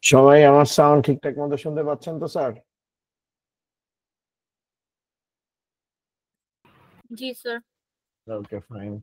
সবাই আমার সাউন্ড ঠিকঠাক মতো শুনতে পাচ্ছেন তো স্যার? জি স্যার। ওকে, ফাইন।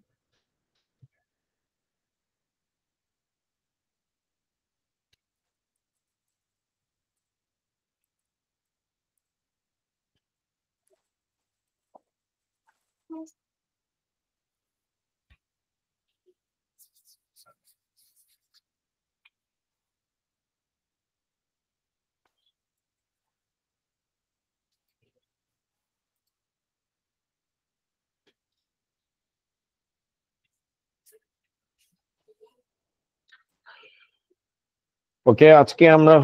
ওকে, আজকে আমরা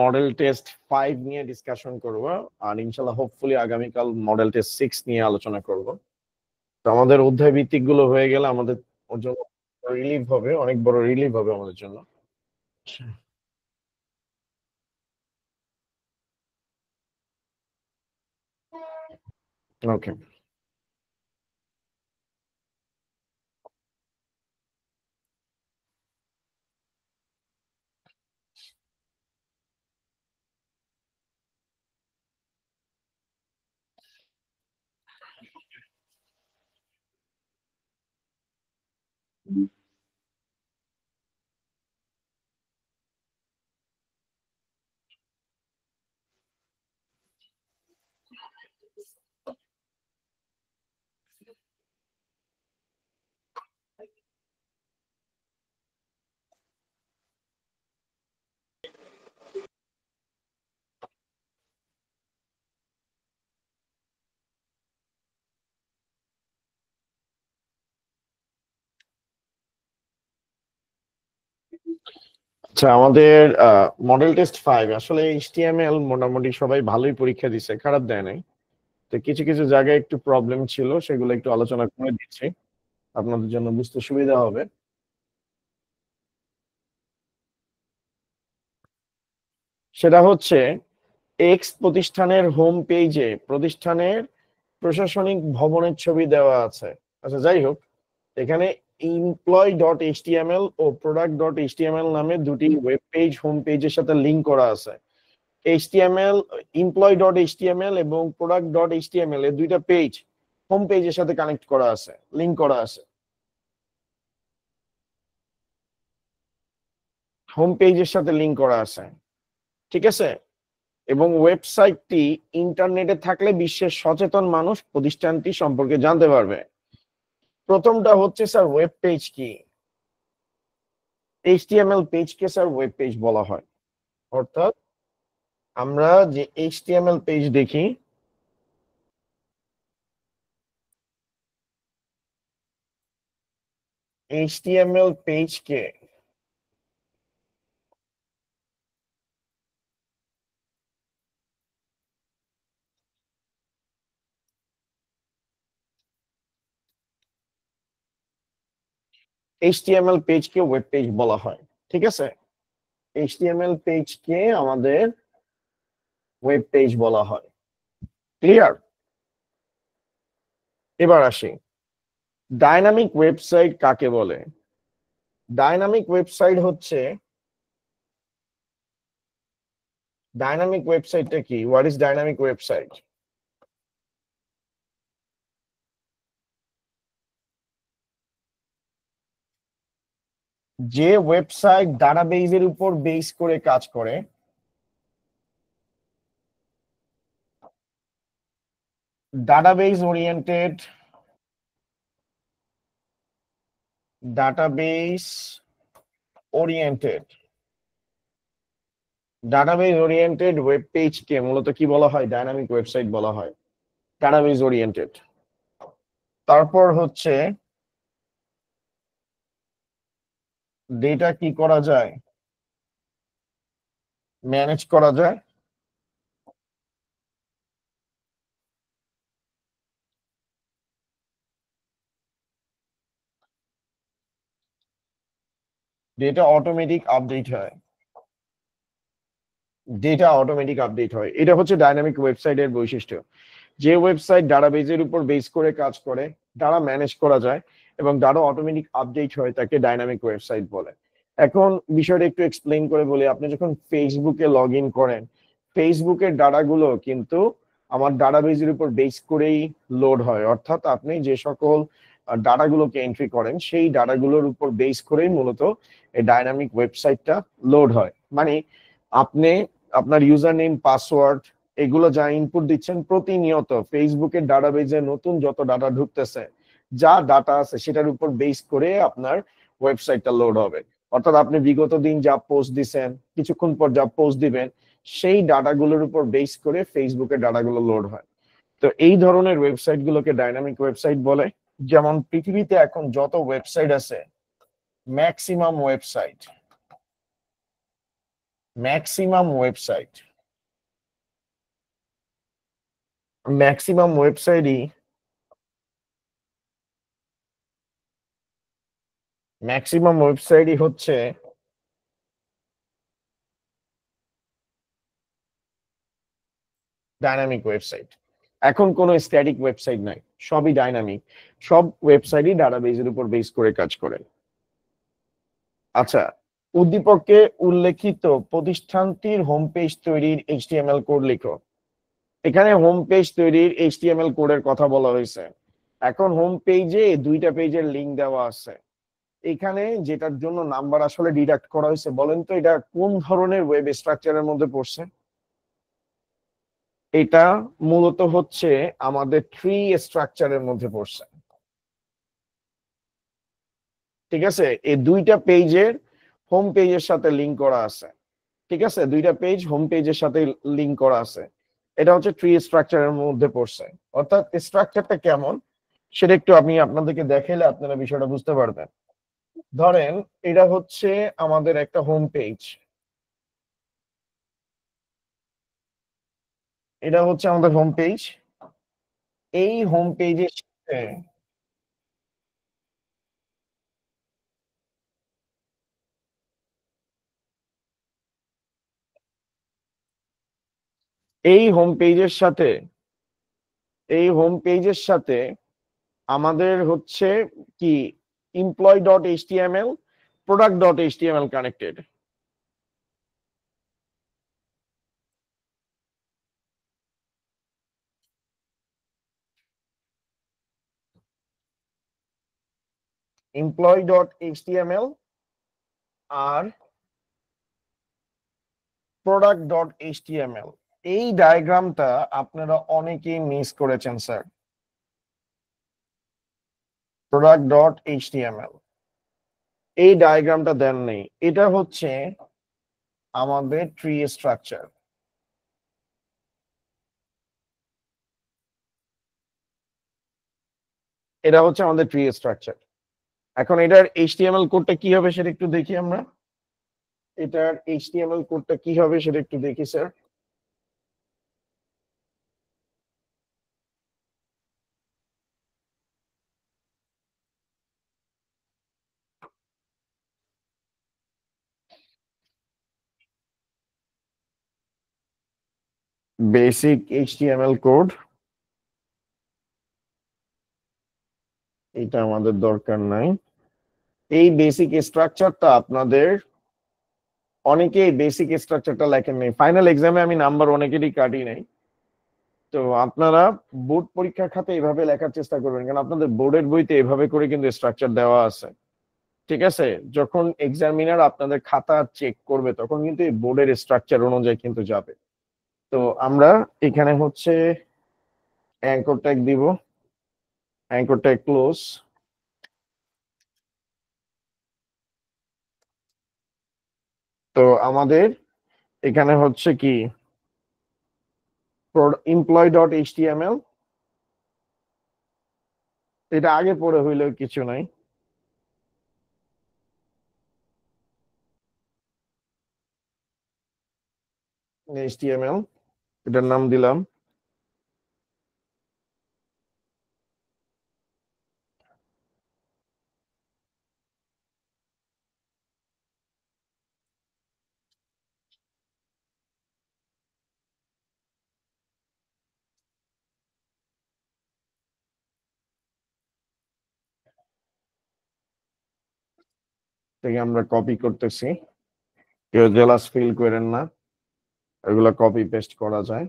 মডেল টেস্ট 5 নিয়ে ডিসকাশন করব, আর ইনশাআল্লাহ হোপফুলি আগামীকাল মডেল টেস্ট 6 নিয়ে আলোচনা করব। তো আমাদের অধ্যায় ভিত্তিক গুলো হয়ে গেলে আমাদের জন্য রিলিভ হবে, অনেক বড় রিলিভ হবে আমাদের জন্য। ওকে, আচ্ছা, আমাদের মডেল টেস্ট 5 আসলে এইচটিএমএল মোটামুটি সবাই ভালোই পরীক্ষা দিচ্ছে, খারাপ দেয় নাই। তো কিছু কিছু জায়গায় একটু প্রবলেম ছিল, সেগুলো একটু আলোচনা করে দিচ্ছি, আপনাদের জন্য বুঝতে সুবিধা হবে। সেটা হচ্ছে এক্স প্রতিষ্ঠানের হোম পেজে প্রতিষ্ঠানের প্রশাসনিক ভবনের ছবি দেওয়া আছে। আচ্ছা, যাই হোক, এখানে employee.html ও product.html নামে দুটি ওয়েব পেজ হোম পেজের সাথে লিংক করা আছে। HTML employee.html এবং product.html এর দুইটা পেজ হোম পেজের সাথে কানেক্ট করা আছে, লিংক করা আছে, হোম পেজের সাথে লিংক করা আছে, ঠিক আছে? এবং ওয়েবসাইটটি ইন্টারনেটে থাকলে বিশ্বের সচেতন মানুষ প্রতিষ্ঠানটি সম্পর্কে জানতে পারবে। প্রথমটা হচ্ছে স্যার ওয়েব পেজ কি? এইচটিএমএল পেজকে স্যার ওয়েব পেজ বলা হয়। অর্থাৎ আমরা যে এইচটিএমএল পেজ দেখি, এইচটিএমএল পেজকে এইচটিএমএল পেজকে ওয়েব পেজ বলা হয়, ঠিক আছে? এইচটিএমএল পেজকে আমাদের ওয়েব পেজ বলা হয়। ক্লিয়ার? এবার আসি, ডাইনামিক ওয়েবসাইট কাকে বলে? ডাইনামিক ওয়েবসাইট হচ্ছে, ডাইনামিক ওয়েবসাইটটা কি? What is dynamic website? যে ওয়েবসাইট ডাটাবেজের উপর বেস করে কাজ করে, database oriented, database oriented, database oriented web পেজকে মূলত কি বলা হয়? ডাইনামিক ওয়েবসাইট বলা হয়, ডাটাবেজ ওরিয়েন্টেড। তারপর হচ্ছে ডেটা কি করা যায়? ম্যানেজ করা যায়। ডেটা অটোমেটিক আপডেট হয়, ডেটা অটোমেটিক আপডেট হয়। এটা হচ্ছে ডাইনামিক ওয়েবসাইটের বৈশিষ্ট্য। যে ওয়েবসাইট ডাটাবেজের উপর বেস করে কাজ করে, ডাটা ম্যানেজ করা যায় এবং ডাটা অটোমেটিক আপডেট হয়, তাকে ডাইনামিক ওয়েবসাইট বলে। এখন বিষয়টা একটু এক্সপ্লেইন করে বলি, আপনি যখন ফেসবুকে লগ ইন করেন, ফেসবুকের ডাটাগুলো কিন্তু আমার ডাটাবেজের উপর বেস করেই লোড হয়, অর্থাৎ আপনি যে সকল ডাটাগুলোকে এন্ট্রি করেন সেই ডাটাগুলোর উপর বেস করেই মূলত এই ডাইনামিক ওয়েবসাইটটা লোড হয়। মানে আপনি আপনার ইউজার নেম, পাসওয়ার্ড এগুলো যা ইনপুট দিচ্ছেন প্রতিনিয়ত ফেসবুকের ডাটাবেজে নতুন যত ডাটা ঢুকতেছে, যা ডাটা আছে সেটার উপর বেস করে আপনার ওয়েবসাইটটা লোড হবে। অর্থাৎ আপনি বিগত দিন যা পোস্ট দিছেন, কিছুক্ষণ পর যা পোস্ট দিবেন, সেই ডাটাগুলোর উপর বেস করে ফেসবুকের ডাটাগুলো লোড হয়। তো এই ধরনের ওয়েবসাইট গুলোকে ডাইনামিক ওয়েবসাইট বলে। যেমন পৃথিবীতে এখন যত ওয়েবসাইট আছে, maximum website maximum website maximum ওয়েবসাইটই ম্যাক্সিমাম ওয়েবসাইটই হচ্ছে ডাইনামিক ওয়েবসাইট। এখন কোনো স্ট্যাটিক ওয়েবসাইট নাই, সবই ডাইনামিক। সব ওয়েবসাইটই ডাটাবেজের উপর বেস করে কাজ করে। আচ্ছা, উদ্দীপকে উল্লেখিত প্রতিষ্ঠানটির হোম পেজ তৈরির এইচটিএমএল কোড লিখো। এখানে হোম পেজ তৈরির এইচটিএমএল কোডের কথা বলা হয়েছে। এখন হোম পেজে দুইটা পেজের লিংক দেওয়া আছে। এখানে যেটার জন্য নাম্বার আসলে ডিডাক্ট করা হয়েছে, বলেন তো এটা কোন ধরনের ওয়েব স্ট্রাকচারের মধ্যে পড়ছে? এটা মূলত হচ্ছে আমাদের ট্রি স্ট্রাকচারের মধ্যে পড়ছে। ঠিক আছে, এই দুইটা পেজের হোম পেজের সাথে লিংক করা আছে। ঠিক আছে, দুইটা পেজ হোম পেজের সাথে লিংক করা আছে। এটা হচ্ছে ট্রি স্ট্রাকচারের মধ্যে পড়ছে। অর্থাৎ স্ট্রাকচারটা কেমন সেটা একটু আমি আপনাদেরকে দেখাইলে আপনারা বিষয়টা বুঝতে পারবেন। ধরেন এটা হচ্ছে আমাদের একটা হোম পেজ, এটা হচ্ছে আমাদের হোম পেজ। এই হোম পেজের সাথে এই হোম পেজের সাথে এই হোম পেজের সাথে আমাদের হচ্ছে কি employ dot HTML, product dot HTML connected. Employ dot HTML আর প্রোডাক্ট ডট এইচটিএমএল, এই ডায়াগ্রামটা আপনারা অনেকেই মিস করেছেন স্যার। প্রোডাক্ট ডট এইচটিএমএল এই ডায়াগ্রামটা দেন নেই। এটা হচ্ছে আমাদের ট্রি স্ট্রাকচার। এটা হচ্ছে আমাদের ট্রি স্ট্রাকচার। এখন এটার এইচটিএমএল কোডটা কি হবে সেটা একটু দেখি আমরা। এটার এইচটিএমএল কোডটা কি হবে সেটা একটু দেখি স্যার। বেসিক এইচটিএমএল কোড, এটা আমাদের দরকার নাই। এই বেসিক স্ট্রাকচারটা আপনাদের অনেকেই বেসিক স্ট্রাকচারটা লেখেন নাই, ফাইনাল এক্সামে আমি নাম্বার অনেকেরই কাটি নাই। তো আপনারা বোর্ড পরীক্ষার খাতে এভাবে লেখার চেষ্টা করবেন, কারণ আপনাদের বোর্ডের বইতে এভাবে করে কিন্তু স্ট্রাকচার দেওয়া আছে। ঠিক আছে, যখন এক্সামিনার আপনাদের খাতা চেক করবে তখন কিন্তু এই বোর্ডের স্ট্রাকচার অনুযায়ী কিন্তু যাবে। তো আমরা এখানে হচ্ছে অ্যাঙ্কর ট্যাগ দিব, অ্যাঙ্কর ট্যাগ ক্লোজ। তো আমাদের এখানে হচ্ছে কি এমপ্লয় ডট এইচটিএমএল, এটা আগে পড়ে হইলেও কিছু নাই। এইচটিএমএল এটার নাম দিলাম। থেকে আমরা কপি করতেছি, কেউ জেলাস ফিল করেন না, এগুলো কপি পেস্ট করা যায়।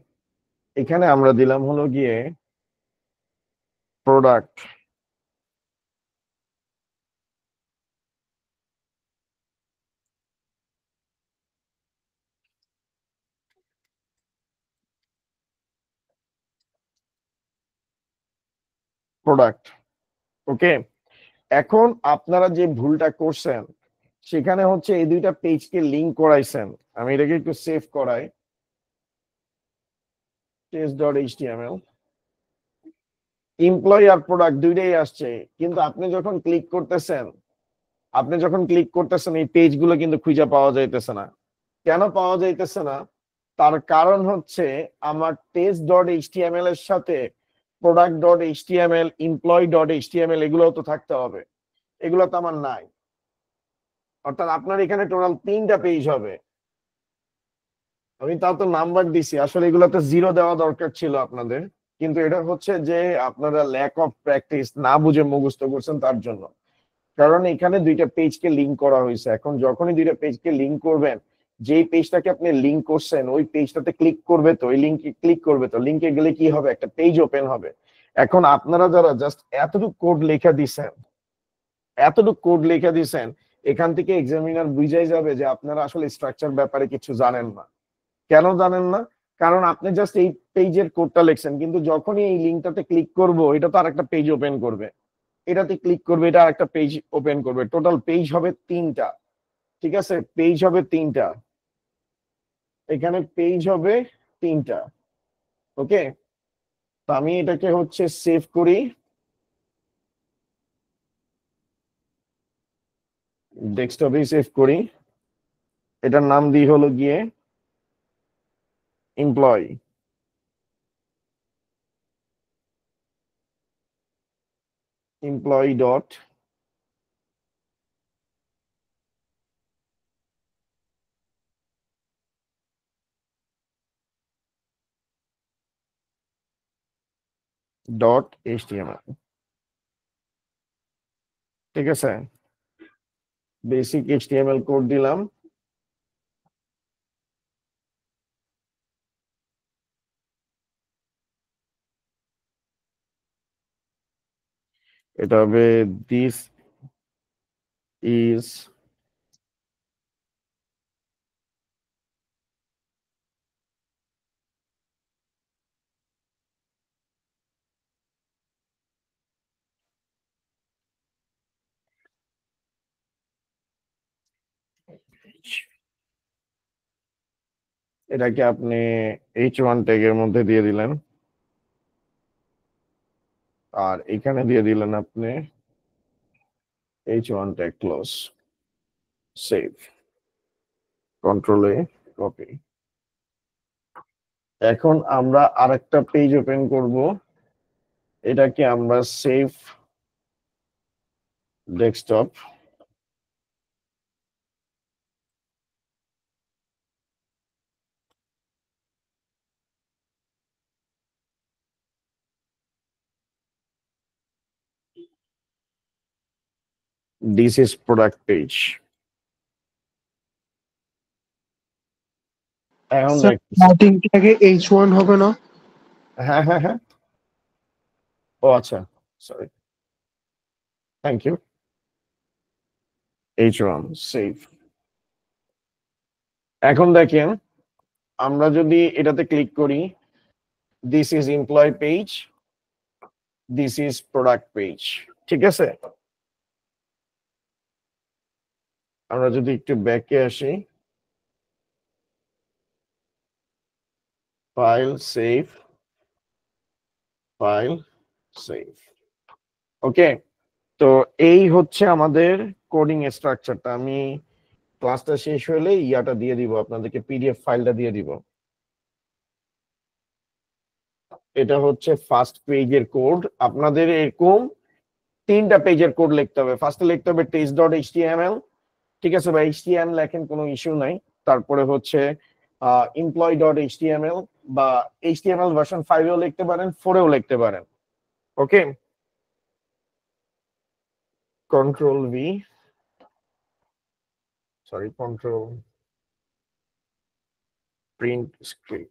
এখানে আমরা দিলাম হলো গিয়ে প্রোডাক্ট, প্রোডাক্ট। ওকে, এখন আপনারা যে ভুলটা করছেন সেখানে হচ্ছে এই দুইটা পেজকে লিংক করাইছেন। আমি এটাকে একটু সেভ করাই, test.html, এমপ্লয়ি আর প্রোডাক্ট দুইটাই আসছে, কিন্তু আপনি যখন ক্লিক করতেছেন এই পেজগুলো কিন্তু খুঁজে পাওয়া যাইতেছে না। কেন পাওয়া যাইতেছে না? তার কারণ হচ্ছে আমার test.html এর সাথে product.html, employee.html এগুলো তো থাকতে হবে, এগুলো তো আমার নাই। অর্থাৎ আপনার এখানে টোটাল 3টা পেজ হবে। আমি তাও তো নাম্বার দিছি, আসলে এগুলোতে 0 দেওয়া দরকার ছিল আপনাদের, কিন্তু এটা হচ্ছে যে আপনারা ল্যাক অফ প্র্যাকটিস, না বুঝে মুখস্থ করছেন তার জন্য। কারণ এখানে দুইটা পেজকে লিংক করা হয়েছে। এখন যখনই দুইটা পেজকে লিংক করবেন, যেই পেজটাকে আপনি লিংক করছেন ওই পেজটাতে ক্লিক করবে, তো ওই লিংকে ক্লিক করবে, তো লিংকে গেলে কি হবে, একটা পেজ ওপেন হবে। এখন আপনারা যারা জাস্ট এতটুকু কোড লেখা দিছেন, এখান থেকে এক্সামিনার বুঝাই যাবে যে আপনারা আসলে স্ট্রাকচার ব্যাপারে কিছু জানেন না। কেন জানেন না? কারণ আপনি জাস্ট এই পেজের কোডটা লিখছেন, কিন্তু যখনই এই লিংকটাতে ক্লিক করব, এটা তো আরেকটা পেজ ওপেন করবে, এটাতে ক্লিক করবে, এটা আরেকটা পেজ ওপেন করবে, টোটাল পেজ হবে 3টা। ঠিক আছে, পেজ হবে 3টা, এখানে পেজ হবে 3টা। ওকে, তো আমি এটাকে হচ্ছে সেভ করি, ডেস্কটপে সেভ করি, এটার নাম দিই হলো গিয়ে এমপ্লয়ি, এমপ্লয়ি ডট .html। ঠিক আছে, বেসিক HTML কোড দিলাম, এটা হবে দিস ইজ এটাকে আপনি H1 ট্যাগের মধ্যে দিয়ে দিলেন, আর এখানে দিয়ে দিলেন আপনি H1 tag close, save, control A, copy. এখন আমরা আরেকটা পেজ ওপেন করব, এটাকে আমরা save desktop, this is product page. এখন স্যার স্টার্টিংটাকে H1 হবে না? হ্যাঁ হ্যাঁ হ্যাঁ, ও আচ্ছা, sorry, thank you. H1 save. এখন দেখেন, আমরা যদি এটাতে ক্লিক করি, this is employee page, this is product page. ঠিক আছে, আমরা যদি একটু ব্যাকে আসি, file save, file save. Okay, তো এই হচ্ছে আমাদের কোডিং স্ট্রাকচারটা। আমি ক্লাসটা শেষ হলে ইয়াটা দিয়ে দিব আপনাদেরকে, পিডিএফ ফাইলটা দিয়ে দিব। এটা হচ্ছে ফার্স্ট পেজের কোড। আপনাদের এরকম 3টা পেজের কোড লিখতে হবে। ফার্স্টে লিখতে হবে test.html, ঠিক আছে, বা HTML লেখেন, কোনো ইস্যু নাই। তারপরে হচ্ছে employee.html, বা HTML ভার্সন 5 এও লিখতে পারেন, 4 এও লিখতে পারেন। Okay, control V, sorry, control print screen.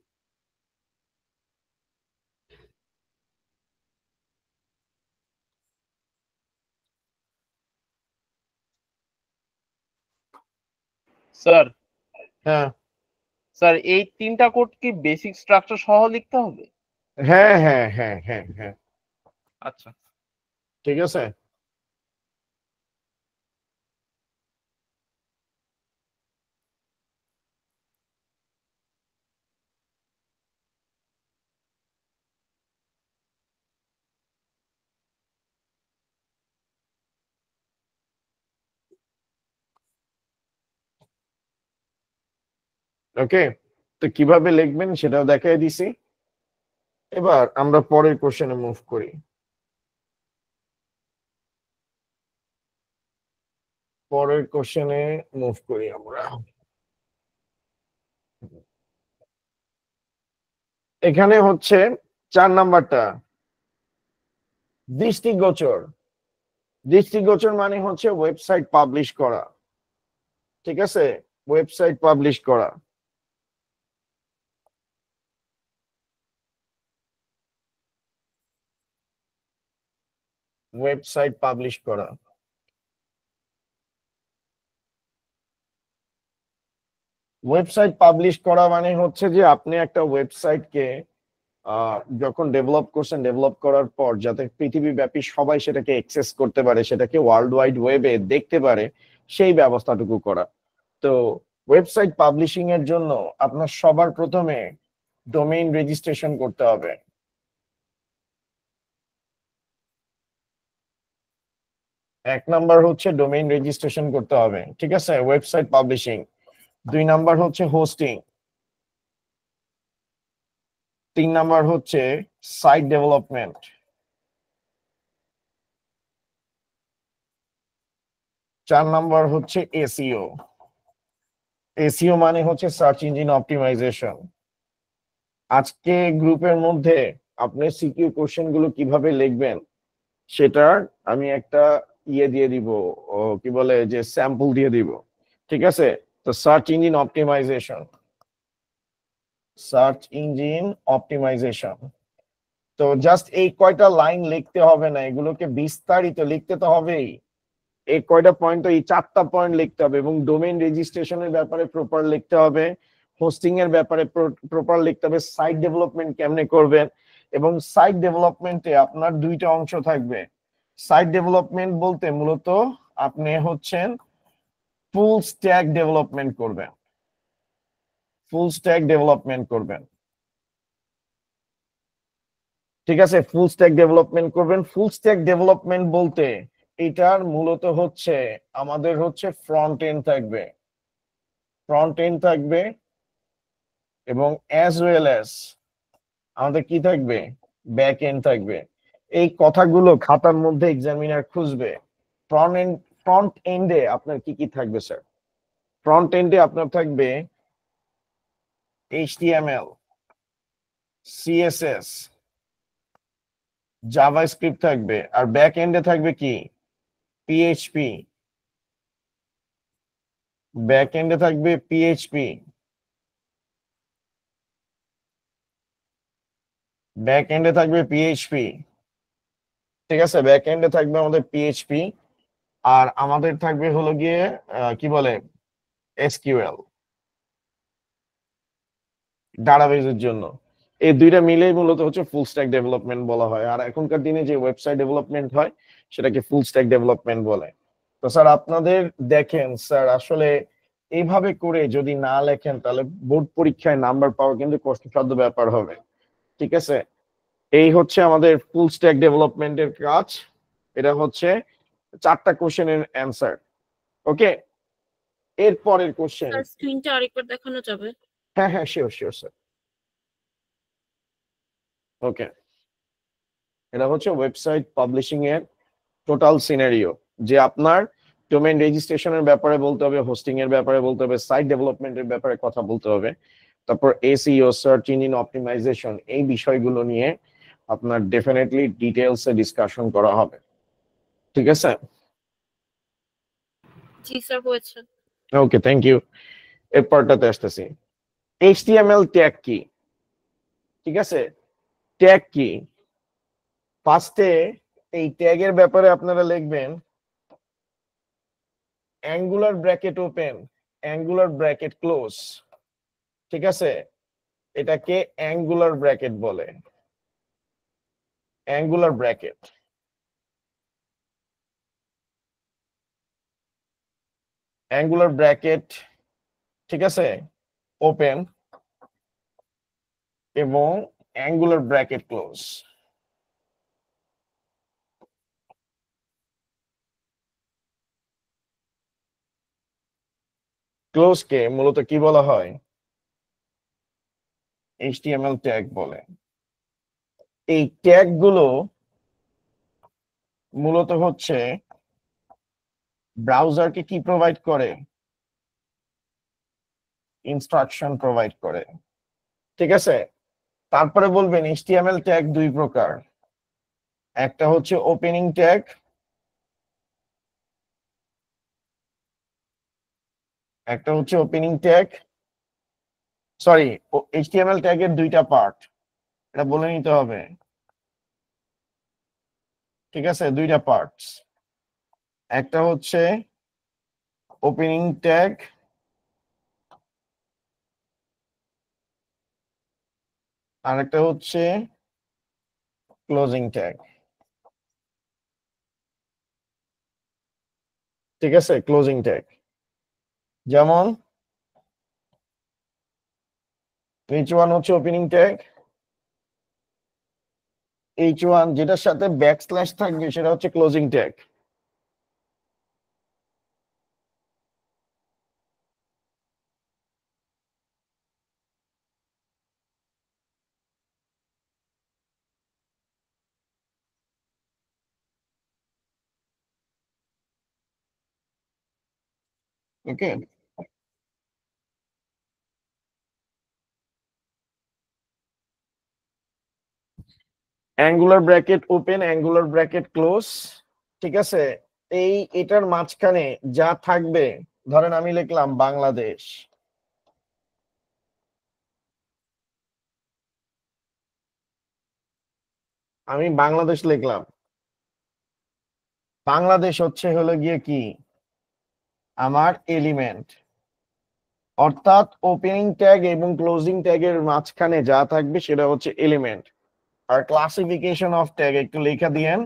Sir হ্যাঁ স্যার এই তিনটা কোড কি বেসিক স্ট্রাকচার সহ লিখতে হবে? হ্যাঁ হ্যাঁ হ্যাঁ হ্যাঁ হ্যাঁ, আচ্ছা ঠিক আছে। ওকে, তো কিভাবে লিখবেন সেটাও দেখাই দিছি। এবার আমরা পরের কোশ্চেনে মুভ করি। পরের কোশ্চেনে মুভ করি আমরা। এখানে হচ্ছে 4 নাম্বারটা, দৃষ্টিগোচর। দৃষ্টিগোচর মানে হচ্ছে ওয়েবসাইট পাবলিশ করা, ঠিক আছে, ওয়েবসাইট পাবলিশ করা। ওয়েবসাইট পাবলিশ করা, ওয়েবসাইট পাবলিশ করা মানে হচ্ছে যে আপনি একটা ওয়েবসাইটকে যখন ডেভেলপ করছেন, ডেভেলপ করার পর যাতে পৃথিবীব্যাপী সবাই সেটাকে অ্যাক্সেস করতে পারে, সেটাকে ওয়ার্ল্ড ওয়াইড ওয়েবে দেখতে পারে, সেই ব্যবস্থাটুকু করা। তো ওয়েবসাইট পাবলিশিং এর জন্য আপনার সবার প্রথমে ডোমেইন রেজিস্ট্রেশন করতে হবে। এক নাম্বার হচ্ছে ডোমেইন রেজিস্ট্রেশন করতে হবে, ঠিক আছে, ওয়েবসাইট পাবলিশিং। 2 নাম্বার হচ্ছে হোস্টিং। 3 নাম্বার হচ্ছে সাইট ডেভেলপমেন্ট। 4 নাম্বার হচ্ছে এসইও। এসইও মানে হচ্ছে সার্চ ইঞ্জিন অপটিমাইজেশন। আজকে গ্রুপের মধ্যে আপনি সিকিউ কোশ্চেন গুলো কিভাবে লিখবেন সেটার আমি একটা ইয়ে দিয়ে দিব, ও কি বলে যে স্যাম্পল দিয়ে দিব, ঠিক আছে। তো search engine optimisation, search engine optimisation. তো জাস্ট এই কয়টা লাইন লিখতে হবে না, এগুলোকে বিস্তারিত লিখতে তো হবেই। এই কয়টা পয়েন্ট, এই 4টা পয়েন্ট লিখতে হবে, এবং ডোমেইন রেজিস্ট্রেশনের ব্যাপারে প্রপার লিখতে হবে, হোস্টিং এর ব্যাপারে প্রপার লিখতে হবে, সাইট ডেভেলপমেন্ট কেমনে করবেন। এবং সাইট ডেভেলপমেন্টে আপনার 2টা অংশ থাকবে। সাইট ডেভেলপমেন্ট বলতে মূলত আপনি হচ্ছেন ফুল স্ট্যাক ডেভেলপমেন্ট করবেন, ফুল স্ট্যাক ডেভেলপমেন্ট করবেন, ঠিক আছে, ফুল স্ট্যাক ডেভেলপমেন্ট করবেন। ফুল স্ট্যাক ডেভেলপমেন্ট বলতে এটার মূলত হচ্ছে আমাদের হচ্ছে ফ্রন্ট এন্ড থাকবে, ফ্রন্ট এন্ড থাকবে, এবং অ্যাজ ওয়েল অ্যাজ আমাদের কি থাকবে, ব্যাক এন্ড থাকবে। এই কথাগুলো খাতার মধ্যে এক্সামিনার খুঁজবে। ফ্রন্ট এন্ডে আপনার কি কি থাকবে স্যার? ফ্রন্ট এন্ডে আপনার থাকবে HTML, CSS, জাভাস্ক্রিপ্ট থাকবে, আর ব্যাক এন্ডে থাকবে কি, PHP। ব্যাক এন্ডে থাকবে PHP, ব্যাক এন্ডে থাকবে PHP, ঠিক আছে, ব্যাক এন্ডে থাকবে আমাদের PHP। আর আমাদের থাকবে হলো গিয়ে কি বলে SQL, ডাটাবেজের জন্য। এই 2টা মিলেই মূলত হচ্ছে ফুল স্ট্যাক ডেভেলপমেন্ট বলা হয়। আর এখনকার দিনে যে ওয়েবসাইট ডেভেলপমেন্ট হয় সেটাকে ফুল স্ট্যাক ডেভেলপমেন্ট বলে। তো স্যার আপনাদের দেখেন স্যার, আসলে এইভাবে করে যদি না লেখেন তাহলে বোর্ড পরীক্ষায় নাম্বার পাওয়া কিন্তু কষ্টসাধ্য ব্যাপার হবে, ঠিক আছে। এই হচ্ছে আমাদের ফুল স্ট্যাক ডেভেলপমেন্টের কাজ। এটা হচ্ছে 4টা কোশ্চেনের অ্যান্সার। ওকে, এর পরের কোশ্চেন। স্যার স্ক্রিনটা আরেকবার দেখানো যাবে? হ্যাঁ হ্যাঁ, শিওর শিওর স্যার। ওকে, এটা হচ্ছে ওয়েবসাইট পাবলিশিং এর টোটাল সিনারিও, যে আপনার ডোমেইন রেজিস্ট্রেশনের ব্যাপারে বলতে হবে, হোস্টিং এর ব্যাপারে বলতে হবে, সাইট ডেভেলপমেন্টের ব্যাপারে কথা বলতে হবে, তারপর এসইও, সার্চ ইঞ্জিন অপটিমাইজেশন, এই বিষয়গুলো নিয়ে আপনার ডেফিনেটলি ডিটেইলস এ ডিসকাশন করা হবে, ঠিক আছে। জি স্যার, হয়েছে। ওকে, থ্যাংক ইউ। এই পার্টটাতে আসতেছি। HTML ট্যাগ কি? ঠিক আছে, ট্যাগ কি? ফার্স্টে এই ট্যাগের ব্যাপারে আপনারা লিখবেন angular bracket open, angular bracket close. ঠিক আছে, এটাকে অ্যাঙ্গুলার ব্র্যাকেট বলে, অ্যাঙ্গুলার ব্র্যাকেট। অ্যাঙ্গুলার ব্র্যাকেট, ঠিক আছে, ওপেন এবং অ্যাঙ্গুলার ব্র্যাকেট ক্লোজ। ক্লোজ কে মূলত কি বলা হয়? HTML ট্যাগ বলে। এই ট্যাগ গুলো মূলত হচ্ছে ব্রাউজারকে কি প্রোভাইড করে? ইনস্ট্রাকশন প্রোভাইড করে। ঠিক আছে, তারপরে বলবেন HTML ট্যাগ দুই প্রকার, একটা হচ্ছে ওপেনিং ট্যাগ, একটা হচ্ছে ওপেনিং ট্যাগ, সরি, HTML ট্যাগের দুইটা পার্ট, এটা বলে নিতে হবে। ঠিক আছে, দুইটা পার্টস, একটা হচ্ছে ওপেনিং ট্যাগ, আর একটা হচ্ছে ক্লোজিং ট্যাগ। ঠিক আছে, ক্লোজিং ট্যাগ যেমন H1 হচ্ছে ওপেনিং ট্যাগ, H1 যেটার সাথে ব্যাকস্ল্যাশ থাকবে সেটা হচ্ছে closing tag. Okay, angular bracket open, angular bracket close. ঠিক আছে, এটার মাঝখানে যা থাকবে, ধরেন আমি লিখলাম বাংলাদেশ, আমি বাংলাদেশ লিখলাম, বাংলাদেশ হলো গিয়ে কি আমার এলিমেন্ট, অর্থাৎ ওপেনিং ট্যাগ এবং ক্লোজিং ট্যাগের মাঝখানে যা থাকবে সেটা হচ্ছে এলিমেন্ট। আর ক্লাসিফিকেশন অফ ট্যাগ একটু লেখা দিয়েন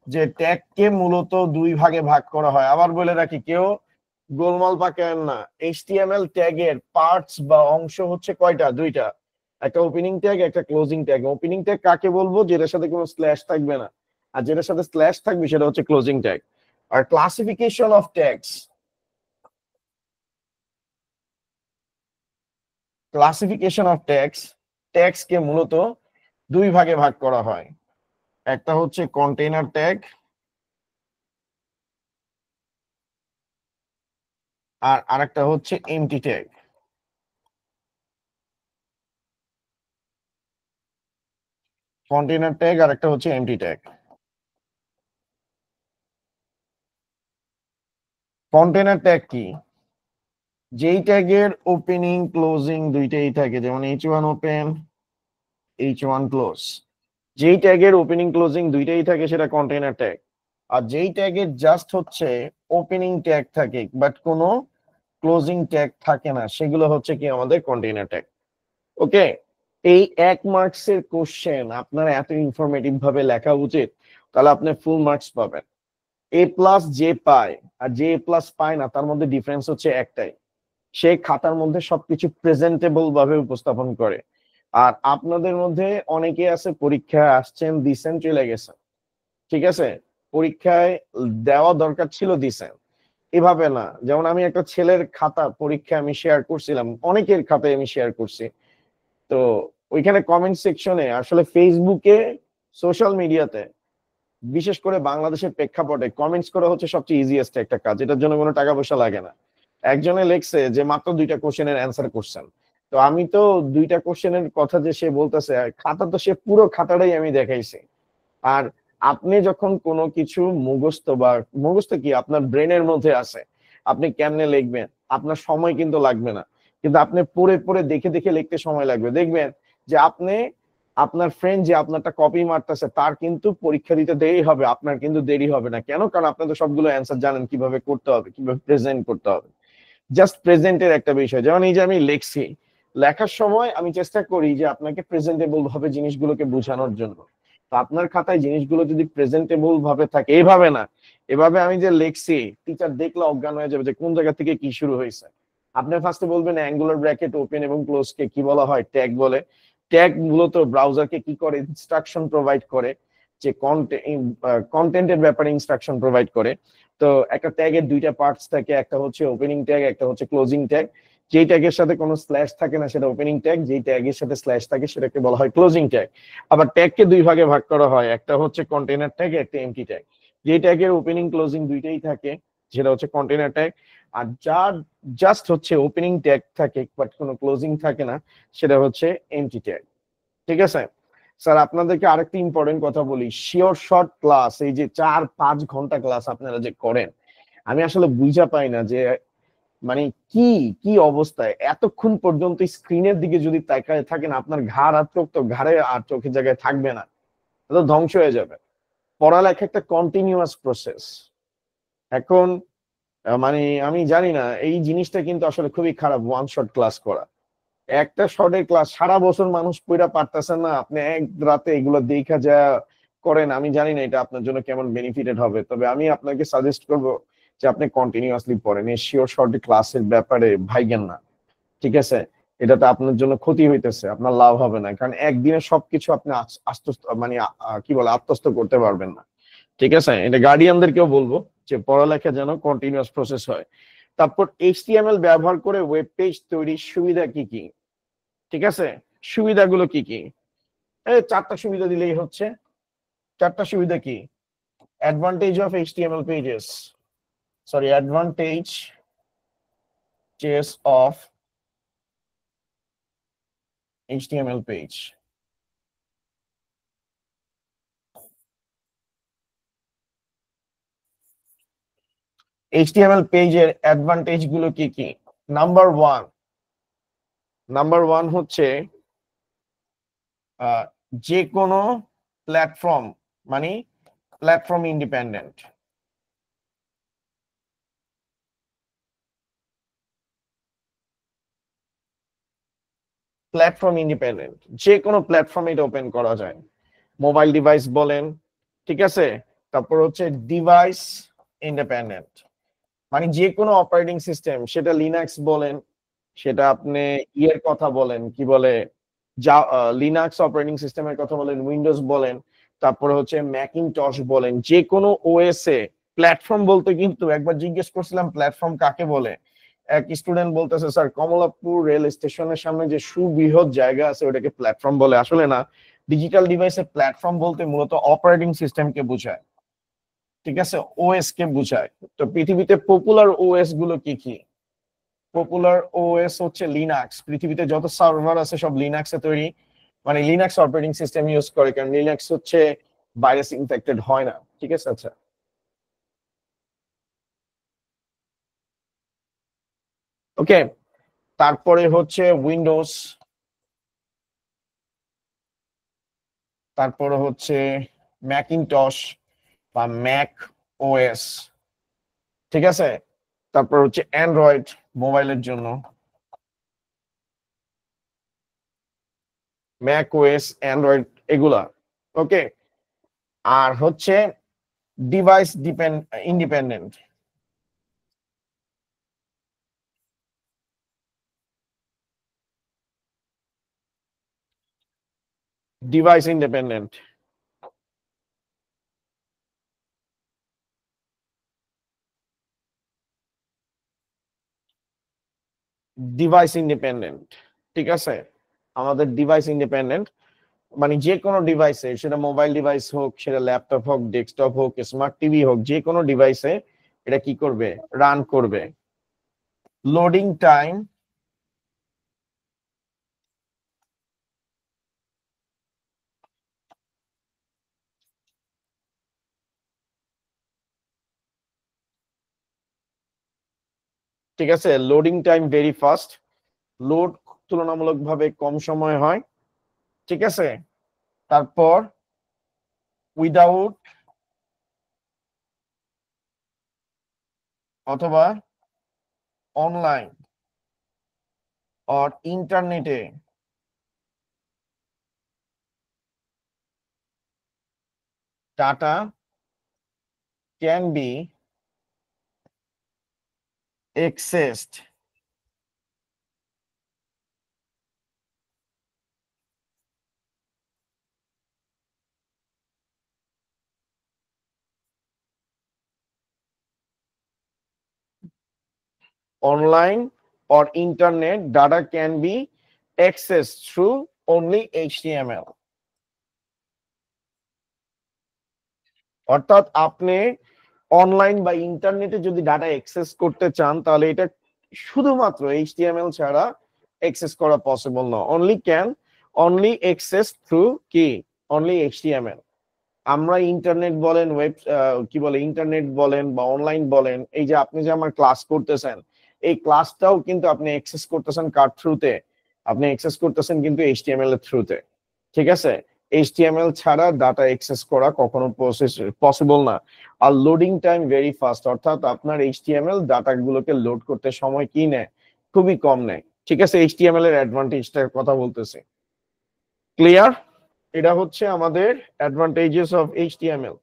যে ট্যাগকে মূলত দুই ভাগে ভাগ করা হয়। আবার বলে রাখি, কেউ গোলমাল পাকায়েন না, HTML ট্যাগের পার্টস বা অংশ হচ্ছে কয়টা? দুইটা, একটা ওপেনিং ট্যাগ, একটা ক্লোজিং ট্যাগ। ওপেনিং ট্যাগ কাকে বলবো? যেটার সাথে কোনো স্ল্যাশ থাকবে না, আর যেটার সাথে স্ল্যাশ থাকবে সেটা হচ্ছে ক্লোজিং ট্যাগ। আর classification of tags, classification of tags, tags কে মূলত দুই ভাগে ভাগ করা হয়, একটা হচ্ছে কন্টেইনার ট্যাগ আর আরেকটা হচ্ছে এমটি ট্যাগ। কন্টেইনার ট্যাগ আর একটা হচ্ছে এমটি ট্যাগ। কন্টেইনার ট্যাগ কি? যেই ট্যাগের ওপেনিং ক্লোজিং দুইটাই থাকে, যেমন H1 ওপেন, H1 ক্লোজ, যেই ট্যাগের ওপেনিং ক্লোজিং দুইটাই থাকে সেটা কন্টেইনার ট্যাগ। আর যেই ট্যাগের জাস্ট হচ্ছে ওপেনিং ট্যাগ থাকে বাট কোনো ক্লোজিং ট্যাগ থাকে না, সেগুলো হচ্ছে কি আমাদের কন্টেইনার ট্যাগ। ওকে, এই 1 মার্কসের কোশ্চেন আপনার এত ইনফরমেটিভ ভাবে লেখা উচিত, তাহলে আপনি ফুল মার্কস পাবেন। A+ যে পায় আর যে A+ পায় না তার মধ্যে ডিফারেন্স হচ্ছে একটাই, সে খাতার মধ্যে সবকিছু প্রেজেন্টেবল ভাবে উপস্থাপন করে। আর আপনাদের মধ্যে অনেকে আছে পরীক্ষায় আসছেন, দিছেন, চলে গেছেন। ঠিক আছে, পরীক্ষায় দেওয়া দরকার ছিল, দিছেন, এভাবে না। যেমন আমি একটা ছেলের খাতা পরীক্ষা আমি শেয়ার করছিলাম, অনেকের খাতায় আমি শেয়ার করছি, তো ওইখানে কমেন্ট সেকশনে, আসলে ফেসবুকে, সোশ্যাল মিডিয়াতে, বিশেষ করে বাংলাদেশের প্রেক্ষাপটে কমেন্টস করা হচ্ছে সবচেয়ে ইজিয়েস্ট একটা কাজ, এটার জন্য কোনো টাকা পয়সা লাগে না। একজনে লেখছে যে মাত্র 2টা কোশ্চেনের অ্যান্সার করছেন, তো আমি তো 2টা কোশ্চেনের কথা যে সে বলতেছে, খাতা তো সে পুরো খাতাটাই আমি দেখাইছি। আর আপনি যখন কোনো কিছু মুখস্থ বা মুখস্থ কি আপনার ব্রেনের মধ্যে আছে, আপনি কেমনে লিখবেন? আপনার সময় কিন্তু লাগবে না, কিন্তু আপনি পড়ে পড়ে দেখে দেখে লিখতে সময় লাগবে। দেখবেন যে আপনি আপনার ফ্রেন্ড যে আপনারটা কপি মারতেছে তার কিন্তু পরীক্ষা দিতে দেরি হবে, আপনার কিন্তু দেরি হবে না। কেন? কারণ আপনি তো সবগুলো অ্যান্সার জানেন কিভাবে করতে হবে, কিভাবে প্রেজেন্ট করতে হবে। জাস্ট প্রেজেন্টের একটা বিষয়, যেমন এই যে আমি লিখছি, লেখার সময় আমি চেষ্টা করি যে আপনাকে প্রেজেন্টেবল ভাবে জিনিসগুলোকে বোঝানোর জন্য। তো আপনার খাতায় জিনিসগুলো যদি প্রেজেন্টেবল ভাবে থাকে, এভাবে না, এভাবে আমি যে লিখছি টিচার দেখলে অজ্ঞান হয়ে যাবে যে কোন জায়গা থেকে কি শুরু হয়েছে। আপনি ফার্স্টে বলবেন অ্যাঙ্গুলার ব্র্যাকেট ওপেন এবং ক্লোজ কে কি বলা হয়? ট্যাগ বলে। ট্যাগ মূলত ব্রাউজারকে কি করে? ইনস্ট্রাকশন প্রোভাইড করে, যে কন্টেন্টের ব্যাপারে ইনস্ট্রাকশন প্রোভাইড করে। তো একটা ট্যাগের দুইটা পার্টস থাকে, একটা হচ্ছে ওপেনিং ট্যাগ, একটা হচ্ছে ক্লোজিং ট্যাগ। যেই ট্যাগের সাথে কোনো স্ল্যাশ থাকে না সেটা ওপেনিং ট্যাগ, যেই ট্যাগের সাথে স্ল্যাশ থাকে সেটাকে বলা হয় ক্লোজিং ট্যাগ। আবার ট্যাগকে দুই ভাগে ভাগ করা হয়, একটা হচ্ছে কন্টেইনার ট্যাগ, একটা এমটি ট্যাগ। যেই ট্যাগের ওপেনিং ক্লোজিং দুইটাই থাকে সেটা হচ্ছে কন্টেইনার ট্যাগ। আর যার জাস্ট হচ্ছে ওপেনিং ট্যাগ থাকে বাট কোনো ক্লোজিং থাকে না সেটা হচ্ছে এমটি ট্যাগ। ঠিক আছে স্যার, আপনাদেরকে আরেকটা ইম্পর্টেন্ট কথা বলি। শিওর শর্ট ক্লাস, এই যে 4-5 ঘন্টা ক্লাস আপনারা যে করেন, আমি আসলে বুঝা পাই না যে মানে কি কি অবস্থায় এতক্ষণ পর্যন্ত স্ক্রিনের দিকে যদি তাকায় থাকেন, আপনার ঘাড় আর চোখ তো ঘাড়ে আর চোখের জায়গায় থাকবে না, তো ধ্বংস হয়ে যাবে। পড়ালেখা একটা কন্টিনিউয়াস প্রসেস। এখন মানে আমি জানি না, এই জিনিসটা কিন্তু আসলে খুবই খারাপ, ওয়ান শট ক্লাস করা। একটা শর্টের ক্লাস সারা বছর মানুষ পড়া পারতেছে না, আপনি এক রাতে এগুলো দেখা যা করেন, আমি জানি না এটা আপনার জন্য কেমন বেনিফিটেড হবে। তবে আমি আপনাকে সাজেস্ট করব যে আপনি কন্টিনিউয়াসলি পড়েন, এই শিওর শর্ট ক্লাসের ব্যাপারে ভাইগেন না। ঠিক আছে, এটাতে আপনার জন্য ক্ষতি হইতেছে, আপনার লাভ হবে না, কারণ একদিনে সবকিছু আপনি আত্মস্থ মানে কি বলে আত্মস্থ করতে পারবেন না। ঠিক আছে, এটা গার্ডিয়ানদেরকেও বলবো যে পড়ালেখা যেন কন্টিনিউয়াস প্রসেস হয়। তারপর এইচটিএমএল ব্যবহার করে ওয়েব পেজ তৈরির সুবিধা কি কি? ঠিক আছে, সুবিধাগুলো কি কি? এই 4টা সুবিধা দিলেই হচ্ছে। 4টা সুবিধা কি? Advantage of HTML pages, sorry, advantages of HTML page. HTML পেজের অ্যাডভান্টেজ গুলো কি কি? নাম্বার ওয়ান, হচ্ছে যে কোনো প্ল্যাটফর্ম, মানে প্ল্যাটফর্ম ইন্ডিপেন্ডেন্ট। প্ল্যাটফর্ম ইন্ডিপেন্ডেন্ট, যে কোনো প্ল্যাটফর্মে এটা ওপেন করা যায়। মোবাইল ডিভাইস বলেন, ঠিক আছে, তারপর হচ্ছে ডিভাইস ইন্ডিপেন্ডেন্ট, মানে যে কোনো অপারেটিং সিস্টেম, সেটা লিনাক্স বলেন, সেটা আপনি ইয়ের কথা বলেন, কি বলে, যা লিনাক্স অপারেটিং সিস্টেমের কথা বলেন, উইন্ডোজ বলেন, তারপরে হচ্ছে ম্যাকিনটশ বলেন, যে কোনো ওএস এ প্ল্যাটফর্ম বলতে, কিন্তু একবার জিজ্ঞেস করছিলাম প্ল্যাটফর্ম কাকে বলে, এক স্টুডেন্ট বলতেছে স্যার কমলাপুর রেল স্টেশনের সামনে যে সুবৃহৎ জায়গা আছে ওটাকে প্ল্যাটফর্ম বলে। আসলে না, ডিজিটাল ডিভাইসে প্ল্যাটফর্ম বলতে মূলত অপারেটিং সিস্টেমকে বোঝায়। ঠিক আছে, ওএস কে বোঝায়। তো পৃথিবীতে পপুলার ওএস গুলো কি কি? পপুলার ওএস হচ্ছে লিনাক্স। পৃথিবীতে যত সার্ভার আছে সব লিনাক্সে তৈরি, মানে লিনাক্স অপারেটিং সিস্টেম ইউজ করে, কারণ লিনাক্স হচ্ছে ভাইরাস ইনফেক্টেড হয় না। ঠিক আছে, আচ্ছা। ওকে, তারপরে হচ্ছে উইন্ডোজ, তারপরে হচ্ছে ম্যাকিনটশ বা ম্যাক ওএস। ঠিক আছে, তারপর হচ্ছে অ্যান্ড্রয়েড মোবাইলের জন্য, ম্যাক ওএস, অ্যান্ড্রয়েড, এগুলা। ওকে, আর হচ্ছে device independent. Device independent, device independent. ঠিক আছে, আমাদের ডিভাইস ইন্ডিপেন্ডেন্ট, মানে যে কোনো ডিভাইসে, সেটা মোবাইল ডিভাইস হোক, সেটা ল্যাপটপ হোক, ডেস্কটপ হোক, স্মার্ট টিভি হোক, যে কোনো ডিভাইসে এটা কি করবে? রান করবে। লোডিং টাইম, ঠিক আছে, loading time very fast, load তুলনামূলকভাবে কম সময় হয়। ঠিক আছে, তারপর উইদাউট অথবা অনলাইন অর ইন্টারনেটে data can be accessed online or internet data can be accessed through only HTML. অর্থাৎ আপনি অনলাইন বা ইন্টারনেটে যদি ডাটা অ্যাক্সেস করতে চান তাহলে এটা শুধুমাত্র HTML ছাড়া অ্যাক্সেস করা পসিবল না। অনলি অ্যাক্সেস থ্রু কি অনলি HTML। আমরা ইন্টারনেট বলেন, কি বলে ইন্টারনেট বলেন বা অনলাইন বলেন, এই যে আপনি যে আমার ক্লাস করতেছেন, এই ক্লাসটাও কিন্তু আপনি অ্যাক্সেস করতেছেন কার থ্রুতে? আপনি অ্যাক্সেস করতেছেন কিন্তু HTML এর থ্রুতে। ঠিক আছে, HTML ছাড়া ডাটা অ্যাক্সেস করা কখনো পসিবল না। আর লোডিং টাইম ভেরি ফাস্ট, অর্থাৎ আপনার HTML ডাটাগুলোকে লোড করতে সময় কি নেয়? খুবই কম নেয়। ঠিক আছে, HTML এর অ্যাডভান্টেজটার কথা বলতেছি। ক্লিয়ার? এটা হচ্ছে আমাদের অ্যাডভান্টেজেস অফ HTML।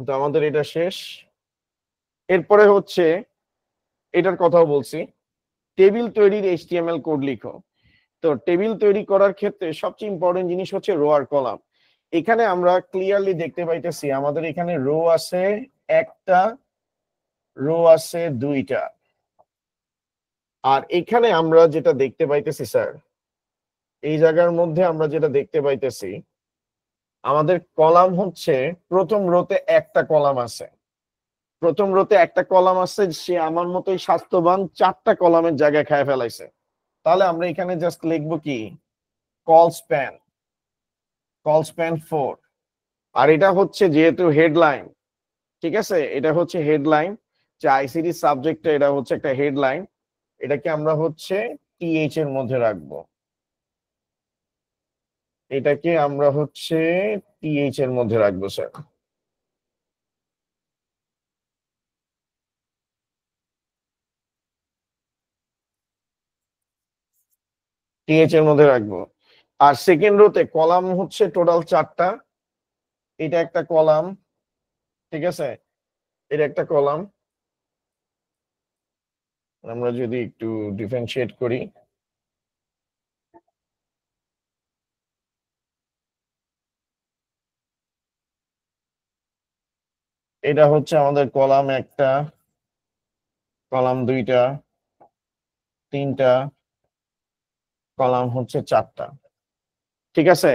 তো আমাদের এটা শেষ। এরপরে হচ্ছে এটার কথাও বলছি, টেবিল তৈরির HTML কোড লিখো। তো টেবিল তৈরি করার ক্ষেত্রে সবচেয়ে ইম্পর্টেন্ট জিনিস হচ্ছে রো আর কলাম। এখানে আমরা ক্লিয়ারলি দেখতে পাইতেছি আমাদের এখানে রো আছে একটা, রো আছে দুইটা, আর এখানে আমরা যেটা দেখতে পাইতেছি স্যার, এই জায়গার মধ্যে আমরা যেটা দেখতে পাইতেছি আমাদের কলাম হচ্ছে প্রথম রোতে একটা কলাম আছে, প্রথম রোতে একটা কলাম আছে, সে আমার মতোই স্বাস্থ্যবান 4টা কলামের জায়গায় খায় ফেলাইছে। তাহলে আমরা এখানে জাস্ট লিখবো কি কল স্প্যান 4। আর এটা হচ্ছে যেহেতু হেডলাইন, ঠিক আছে, এটা হচ্ছে হেডলাইন, যে আইসিটি সাবজেক্টটা এটা হচ্ছে একটা হেডলাইন, এটাকে আমরা হচ্ছে টিএইচ এর মধ্যে রাখবো, এটাকে আমরা হচ্ছে টিএইচ এর মধ্যে রাখবো স্যার। টিএইচ এর মধ্যে রাখবো। আর সেকেন্ড রোতে কলাম হচ্ছে টোটাল 4টা, এটা একটা কলাম, ঠিক আছে, এটা একটা কলাম। আমরা যদি একটু ডিফারেন্সিয়েট করি, এটা হচ্ছে আমাদের কলাম একটা, কলাম দুইটা, তিনটা, কলাম হচ্ছে 4টা। ঠিক আছে,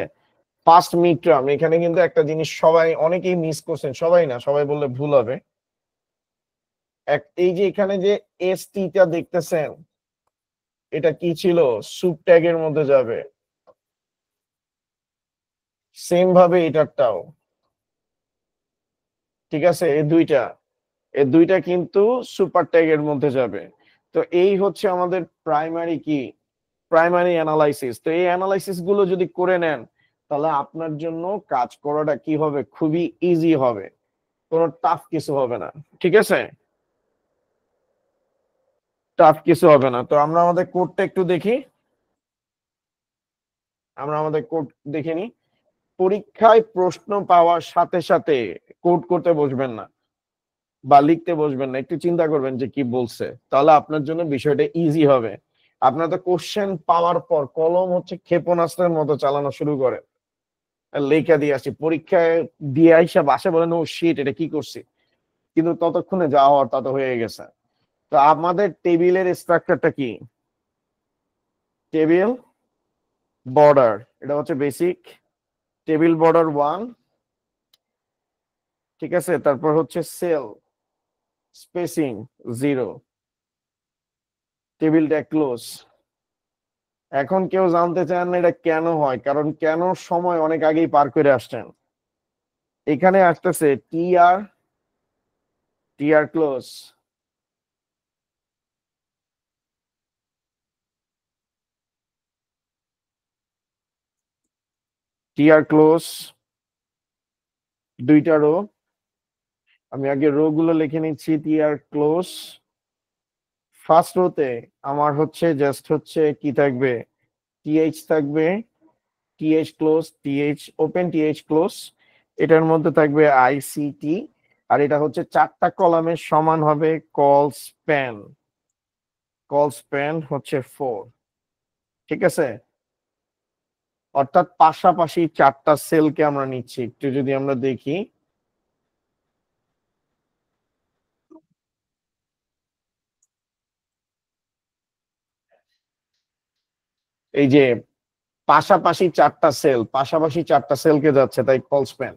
ফার্স্ট মিড টার্ম, এখানে কিন্তু একটা জিনিস সবাই অনেকেই মিস করছেন, সবাই না, সবাই বললে ভুল হবে। এই যে এখানে যে এসটিটা দেখতেছেন, এটা কি ছিল? সুপ ট্যাগের মধ্যে যাবে। সেম ভাবে এটারটাও, ঠিক আছে, এই দুইটা কিন্তু সুপার ট্যাগের মধ্যে যাবে। তো এই হচ্ছে আমাদের প্রাইমারি কি প্রাইমারি অ্যানালাইসিস। তো এই অ্যানালাইসিস গুলো যদি করে নেন তাহলে আপনার জন্য কাজ করাটা কি হবে? খুবই ইজি হবে, কোনো টাফ কিছু হবে না। ঠিক আছে, টাফ কিছু হবে না। তো আমরা আমাদের কোডটা একটু দেখি, আমরা আমাদের কোড দেখে নিই। পরীক্ষায় প্রশ্ন পাওয়ার সাথে সাথে কোড করতে বসবেন না বা লিখতে বসবেন না, একটু চিন্তা করবেন যে কি বলছে, তাহলে আপনার জন্য বিষয়টা ইজি হবে। আপনার তো কোশ্চেন পাওয়ার পর কলম হচ্ছে ক্ষেপণাস্ত্রের মতো চালানো শুরু করে, লেখা দিয়ে আসি, পরীক্ষায় দিয়ে আইসা বাসা বলেন ও শিট এটা কি করছি, কিন্তু ততক্ষণে যা হওয়ার তা তো হয়ে গেছে। তো আমাদের টেবিলের স্ট্রাকচারটা কি? টেবিল বর্ডার, এটা হচ্ছে বেসিক, টেবিল বর্ডার 1, ঠিক আছে, তারপর হচ্ছে সেল স্পেসিং 0, টেবিলটা ক্লোজ। এখন কেউ জানতে চান না এটা কেন হয়, কারণ কেন সময় অনেক আগেই পার করে আসছেন। এখানে আসতেছে টিআর ক্লোজ, টিআর ক্লোজ, দুইটা রো। আমি আগে রো গুলো লিখে নিচ্ছি। টিআর ক্লোজ, ফার্স্ট রোতে আমার হচ্ছে জাস্ট হচ্ছে কি থাকবে, টিএইচ থাকবে, TH close, TH open, TH close. এটার মধ্যে থাকবে আইসিটি, আর এটা হচ্ছে চারটা কলামের সমান হবে কল স্প্যান। কল স্প্যান হচ্ছে 4, ঠিক আছে? অর্থাৎ পাশাপাশি চারটা সেলকে আমরা নিচ্ছি। একটু যদি আমরা দেখি, এই যে পাশাপাশি চারটা সেলকে যাচ্ছে, তাই কল স্প্যান।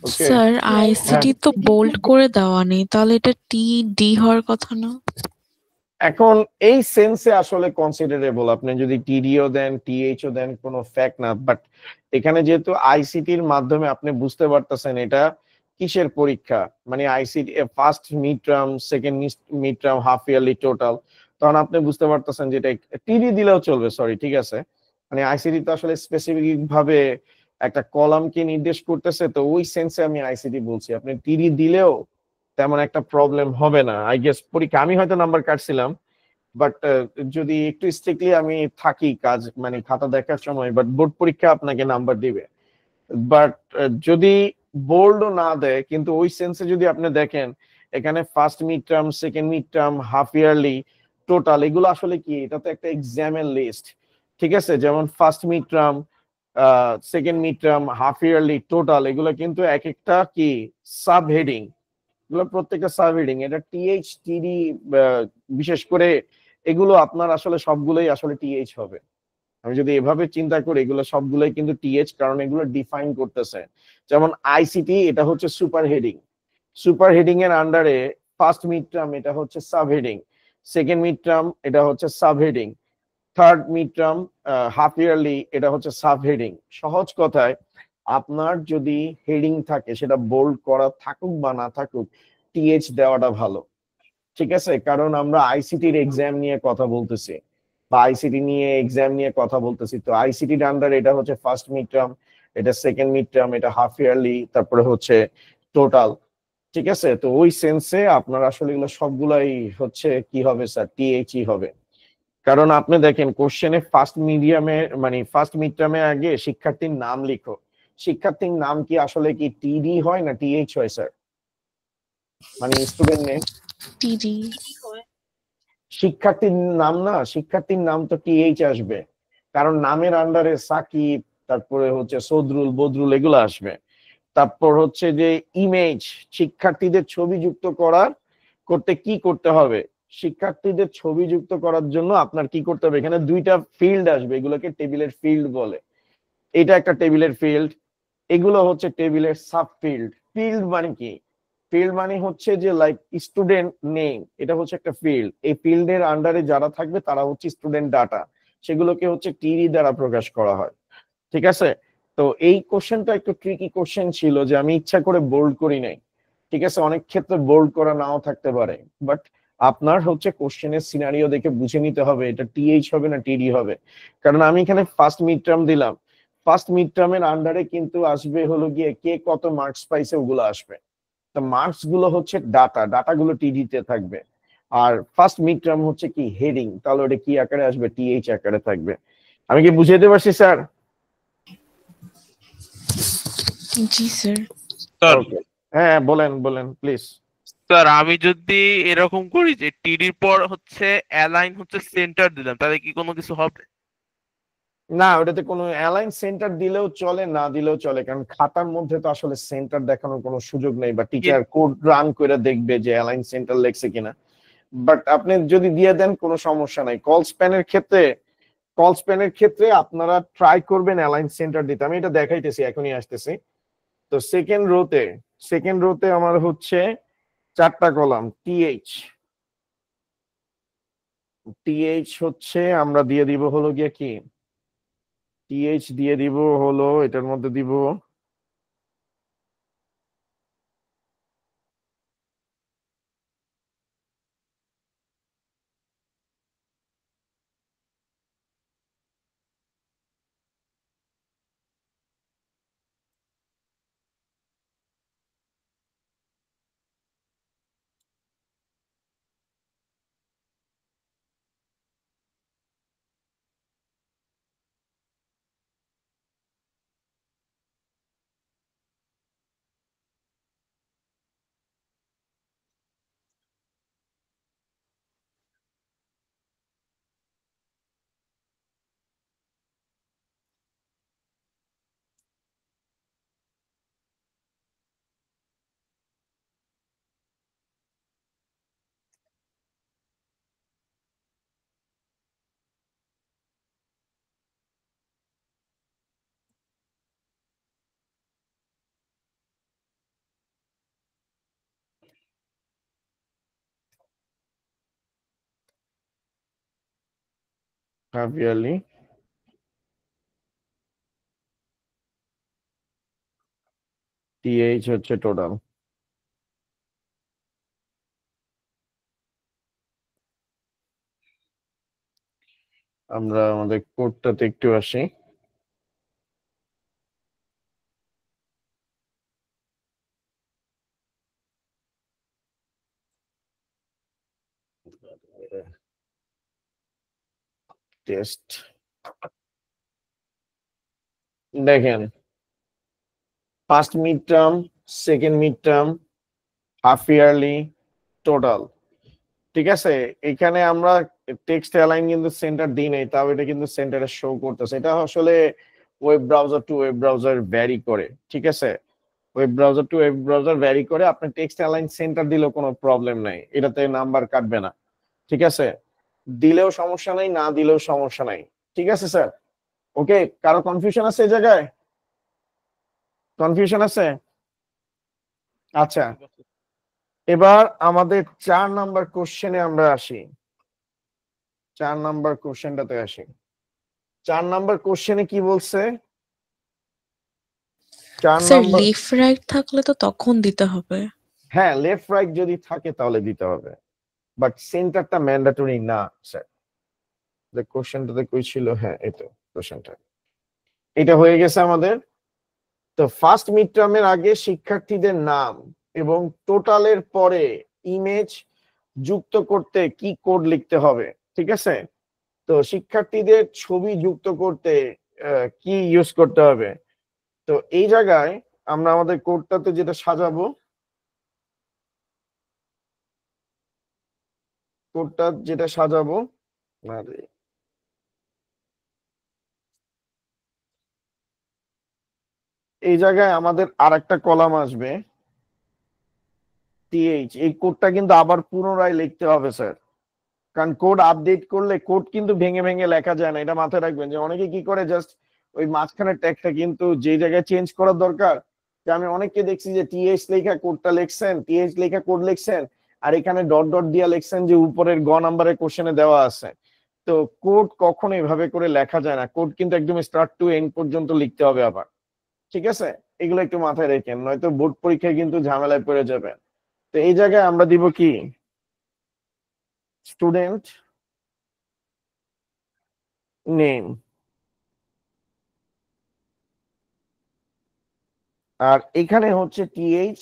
ওকে, স্যার হ্যাঁ। আইসিটি তো বোল্ড করে দেওয়া নেই, তাহলে এটা টি ডি হওয়ার কথা না? এখন এই সেন্সে আসলে কনসিডারেবল, আপনি যদি টিডিও দেন, টিএইচও দেন, কোনো ফ্যাক্ট না। বাট এখানে যেহেতু আইসিটির মাধ্যমে আপনি বুঝতে পারতেছেন এটা কিসের পরীক্ষা, মানে ICT first mid term, second mid term, half yearly, total, তখন আপনি বুঝতে পারতেছেন যে এটা টিডি দিলেও চলবে, সরি, ঠিক আছে। মানে আইসিটি তো আসলে স্পেসিফিক ভাবে একটা কলামকে নির্দেশ করতেছে, তো ওই সেন্সে আমি আইসিটি বলছি। আপনি টিডি দিলেও তেমন একটা প্রবলেম হবে না, আই গেস। পরীক্ষা আমি হয়তো নাম্বার কাটছিলাম, বাট যদি একটু স্ট্রিক্টলি আমি থাকি কাজ মানে খাতা দেখার সময়, বাট বোর্ড পরীক্ষা আপনাকে নাম্বার দিবে। বাট যদি বোর্ডও না দেয়, কিন্তু ওই সেন্সে যদি আপনি দেখেন, এখানে first mid term, second mid term, half yearly, total, এগুলো আসলে কি, এটা তো একটা এক্সামের লিস্ট, ঠিক আছে? যেমন first mid term, second mid term, half yearly, total, এগুলো কিন্তু এক একটা কি সাব হেডিং, এগুলো প্রত্যেকটা সাব হেডিং। এটা টিএইচ, টিডি, বিশেষ করে এগুলো আপনার আসলে সবগুলোই আসলে টিএইচ হবে। আমি যদি এভাবে চিন্তা করি, এগুলো সবগুলোই কিন্তু টিএইচ, কারণ এগুলো ডিফাইন করতেছে। যেমন আইসিটি, এটা হচ্ছে সুপার হেডিং, সুপার হেডিং এর আন্ডারে ফার্স্ট মিড টার্ম এটা হচ্ছে sub heading, second mid term এটা হচ্ছে sub heading, third mid term, half yearly, এটা হচ্ছে সাব হেডিং। সহজ কথায়, আপনার যদি হেডিং থাকে, সেটা বোল্ড করা থাকুক বা না থাকুক, টিএইচ দেওয়াটা ভালো, ঠিক আছে? কারণ আমরা আইসিটির এক্সাম নিয়ে কথা বলতেছি, বা আইসিটি নিয়ে এক্সাম নিয়ে কথা বলতেছি। তো আইসিটির আন্ডার এটা হচ্ছে ফার্স্ট মিড টার্ম, এটা সেকেন্ড মিড টার্ম, এটা হাফ ইয়ারলি, তারপরে হচ্ছে টোটাল, ঠিক আছে? তো ওই সেন্সে আপনার আসলে এগুলো সবগুলাই হচ্ছে কি হবে স্যার, টিএইচই হবে। কারণ আপনি দেখেন কোশ্চেনে ফার্স্ট মিডিয়ামে মানে ফার্স্ট মিড টার্মে আগে শিক্ষার্থীর নাম লিখো। শিক্ষার্থীর নাম কি আসলে কি টিডি হয় না টিএইচ হয় স্যার? মানে স্টুডেন্ট নেম, টিডি। শিক্ষার্থীর নাম না, শিক্ষার্থীর নাম তো টিএইচ আসবে, কারণ নামের আন্ডারে সাকিব, তারপরে হচ্ছে সদরুল, বদরুল, এগুলো আসবে। তারপর হচ্ছে যে ইমেজ, শিক্ষার্থীদের ছবি যুক্ত করার করতে কি করতে হবে, শিক্ষার্থীদের ছবি যুক্ত করার জন্য আপনার কি করতে হবে, এখানে দুইটা ফিল্ড আসবে, এগুলোকে টেবিলের ফিল্ড বলে। এটা একটা টেবিলের ফিল্ড, এগুলো হচ্ছে টেবিলের সাব ফিল্ড। ফিল্ড মানে কি, ফিল্ড মানে হচ্ছে যে লাইক স্টুডেন্ট নেম, এটা হচ্ছে একটা ফিল্ড। এই ফিল্ডের আন্ডারে যারা থাকবে তারা হচ্ছে স্টুডেন্ট ডাটা, সেগুলোকে হচ্ছে টিডি দ্বারা প্রকাশ করা হয়, ঠিক আছে? তো এই কোশ্চেনটা একটু ট্রিকি কোশ্চেন ছিল, যে আমি ইচ্ছা করে বোল্ড করি নাই, ঠিক আছে? অনেক ক্ষেত্রে বোল্ড করা নাও থাকতে পারে, বাট আপনার হচ্ছে কোশ্চেনের সিনারিও দেখে বুঝে নিতে হবে এটা টিএইচ হবে না টিডি হবে। কারণ আমি এখানে ফার্স্ট মিড টার্ম দিলাম, ফার্স্ট মিড টার্মের আন্ডারে কিন্তু আসবে হলো গিয়ে কে কত মার্কস পাইছে, ওগুলো আসবে। তো মার্কস গুলো হচ্ছে ডাটা, ডাটাগুলো টিডিতে থাকবে। আর ফার্স্ট মিড টার্ম হচ্ছে কি হেডিং, তাহলে ওটা কি আকারে আসবে, টিএইচ আকারে থাকবে। আমি কি বুঝাইতে পারছি স্যার? জি স্যার। স্যার, ওকে, হ্যাঁ বলেন বলেন প্লিজ। স্যার আমি যদি এরকম করি যে টিডির পর হচ্ছে অ্যালাইন হচ্ছে সেন্টার দিলাম, তাহলে কি কোনো কিছু হবে? না, ওটাতে কোনো অ্যালাইন সেন্টার দিলেও চলে, না দিলেও চলে, কারণ খাতার মধ্যে তো আসলে সেন্টার দেখানোর কোনো সুযোগ নেই, বা টিচার কোড রান করে দেখবে যে অ্যালাইন সেন্টার লেখছে কিনা। বাট আপনি যদি দিয়ে দেন কোনো সমস্যা নাই। কল স্প্যানের ক্ষেত্রে আপনারা ট্রাই করবেন অ্যালাইন সেন্টার দিতে। আমি এটা দেখাইতেছি, এখনই আসতেছি। তো সেকেন্ড রোতে আমার হচ্ছে চারটা কলাম, টিএইচ। টিএইচ হচ্ছে আমরা দিয়ে দিব হলো গিয়ে কি, টিএইচ দিয়ে দিব হলো এটার মধ্যে দিব হাফ ইয়ারলি, টিএইচ হচ্ছে টোটাল। আমরা আমাদের কোডটাতে একটু আসি। টেস্ট দেখেন, first mid term, second mid term, half yearly, total. ঠিক আছে, এখানে আমরা টেক্সট অ্যালাইন কিন্তু সেন্টার দিই নাই, তাও এটা কিন্তু সেন্টারে শো করতেছে। এটা আসলে web browser to web browser vary করে। ঠিক আছে, web browser to web browser vary করে। আপনি টেক্সট অ্যালাইন সেন্টার দিলেও কোনো প্রবলেম নাই, এটাতে নাম্বার কাটবে না। ঠিক আছে, দিলেও সমস্যা নাই, না দিলেও সমস্যা নাই। ঠিক আছে স্যার, ওকে। কারো কনফিউশন আছে এই জায়গায়? কনফিউশন আছে? আচ্ছা, এবার আমাদের 4 নাম্বার কোশ্চেনে আমরা আসি। 4 নাম্বার কোশ্চেনটাতে আসি। 4 নাম্বার কোশ্চেনে কি বলছে? 4 স্যার নাম্বার, লেফট রাইট থাকলে তো তখন দিতে হবে। হ্যাঁ লেফট রাইট যদি থাকে তাহলে দিতে হবে, বাট সেন্টারটা ম্যান্ডেটরি না স্যার। যে কোশ্চেনটাতে কই ছিল, হ্যাঁ এই তো কোশ্চেনটা, এটা হয়ে গেছে আমাদের। তো ফার্স্ট মিড টার্মের আগে শিক্ষার্থীদের নাম এবং টোটালের পরে ইমেজ যুক্ত করতে কি কোড লিখতে হবে। ঠিক আছে, তো শিক্ষার্থীদের ছবি যুক্ত করতে কি ইউজ করতে হবে। তো এই জায়গায় আমরা আমাদের কোডটাতে যেটা সাজাবো, কোডটা যেটা সাজাবো, আরে, এই জায়গায় আমাদের আরেকটা কলাম আসবে টিএইচ। এই কোডটা কিন্তু আবার পুনরায় লিখতে হবে স্যার, কারণ কোড আপডেট করলে কোড কিন্তু ভেঙে ভেঙে লেখা যায় না। এটা মাথায় রাখবেন যে অনেকে কি করে, জাস্ট ওই মাঝখানের ট্যাগটা কিন্তু যে জায়গায় চেঞ্জ করার দরকার, যে আমি অনেককে দেখছি যে টিএইচ লেখা কোডটা লিখছেন, টিএইচ লেখা কোড লিখছেন, আর এখানে ডট ডট দিয়া লিখছেন যে উপরের গ নাম্বারের কোশ্চেনে দেওয়া আছে। তো কোড কখনো এভাবে করে লেখা যায় না, কোড কিন্তু একদম স্টার্ট টু এন্ড পর্যন্ত লিখতে হবে আবার। ঠিক আছে, এগুলো একটু মাথায় রেখেন, নয়তো বোর্ড পরীক্ষায় কিন্তু ঝামেলায় পড়ে যাবেন। তো এই জায়গায় আমরা দিব কি, স্টুডেন্ট নেম, আর এখানে হচ্ছে টিএইচ।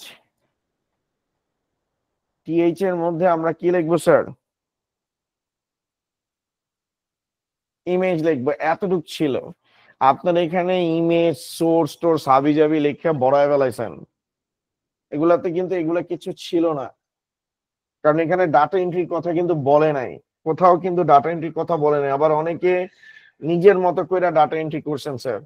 টিএইচ এর মধ্যে আমরা কি লিখবো স্যার? ইমেজ লিখবো। এতটুক ছিল। আপনার এখানে ইমেজ, সোর্স টোর্স হাবি জাবি লেখা বড়ায় ফেলাইছেন, এগুলাতে কিন্তু এগুলা কিছু ছিল না, কারণ এখানে ডাটা এন্ট্রির কথা কিন্তু বলে নাই, কোথাও কিন্তু ডাটা এন্ট্রির কথা বলে নাই। আবার অনেকে নিজের মতো করে ডাটা এন্ট্রি করছেন স্যার।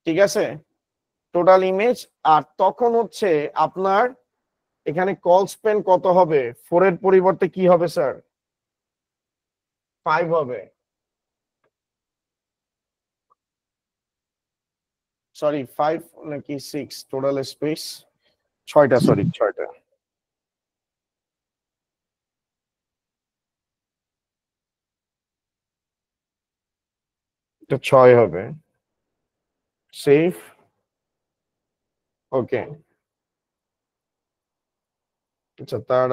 ঠিক আছে, টোটাল ইমেজ। আর তখন হচ্ছে আপনার এখানে কল স্পেন কত হবে? 4 এর পরিবর্তে কি হবে স্যার? 5 হবে। সরি 5 নাকি 6 টোটাল স্পেস? 6টা, সরি 6টা। এটা 6 হবে। সেভ, ওকে। আচ্ছা, তার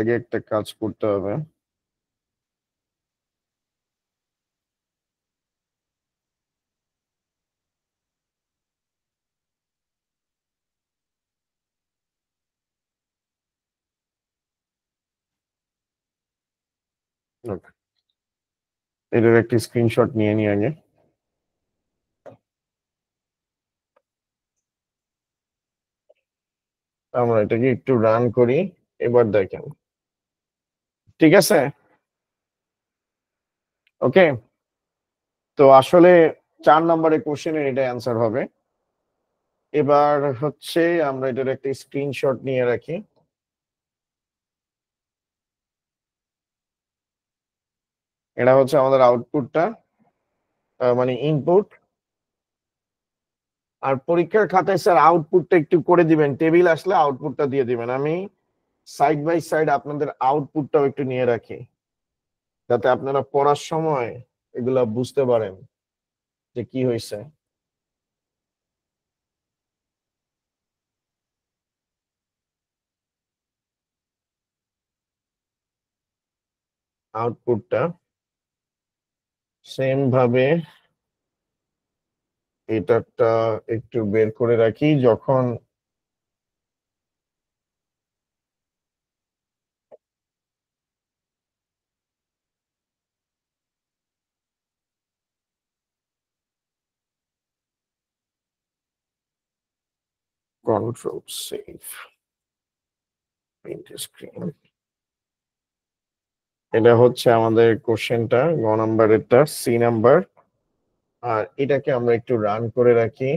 আগে একটা কাজ করতে হবে। Okay, এটার একটা স্ক্রিনশট নিয়ে নিয়ে আগে। আমরা এটাকে একটু রান করি, এবার দেখেন। ঠিক আছে, ওকে। তো আসলে 4 নম্বরের কোশ্চেনের এটা অ্যান্সার হবে। এবার হচ্ছে আমরা এটার একটা স্ক্রিনশট নিয়ে রাখি। এটা হচ্ছে আমাদের আউটপুটটা, মানে ইনপুট। আর পরীক্ষার খাতায় স্যার আউটপুটটা একটু করে দিবেন, টেবিল আসলে আউটপুটটা দিয়ে দিবেন। আমি সাইড বাই সাইড আপনাদের আউটপুটটাও একটু নিয়ে রাখি, যাতে আপনারা পড়ার সময় এগুলা বুঝতে পারেন যে কি হয়েছে। আউটপুটটা সেম ভাবে এটাটা একটু বের করে রাখি, যখন কন্ট্রোল সেভ প্রিন্ট স্ক্রিন। এটা হচ্ছে আমাদের কোশ্চেনটা, গ নাম্বারেরটা, সি নাম্বার। আর এটাকে আমরা একটু রান করে রাখি,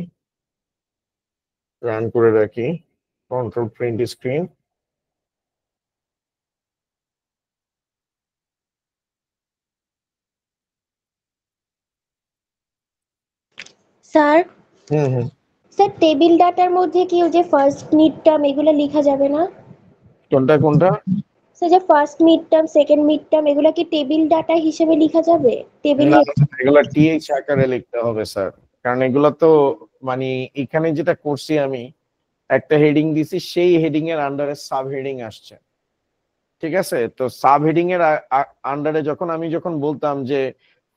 কন্ট্রোল প্রিন্ট স্ক্রিন। স্যার হুম হুম। স্যার টেবিল ডাটার মধ্যে কি ওই যে ফার্স্ট মিড টার্ম এগুলো লেখা যাবে না? কোনটা কোনটা? স্যার যে first mid term second mid term এগুলো কি টেবিল ডাটা হিসেবে লেখা যাবে? টেবিল না, এগুলা টিএইচ আকারে লিখতে হবে স্যার, কারণ এগুলা তো মানে এখানে যেটা করছি আমি, একটা হেডিং দিছি, সেই হেডিং এর আন্ডারে সাব হেডিং আসছে, ঠিক আছে? তো সাব হেডিং এর আন্ডারে যখন বলতাম যে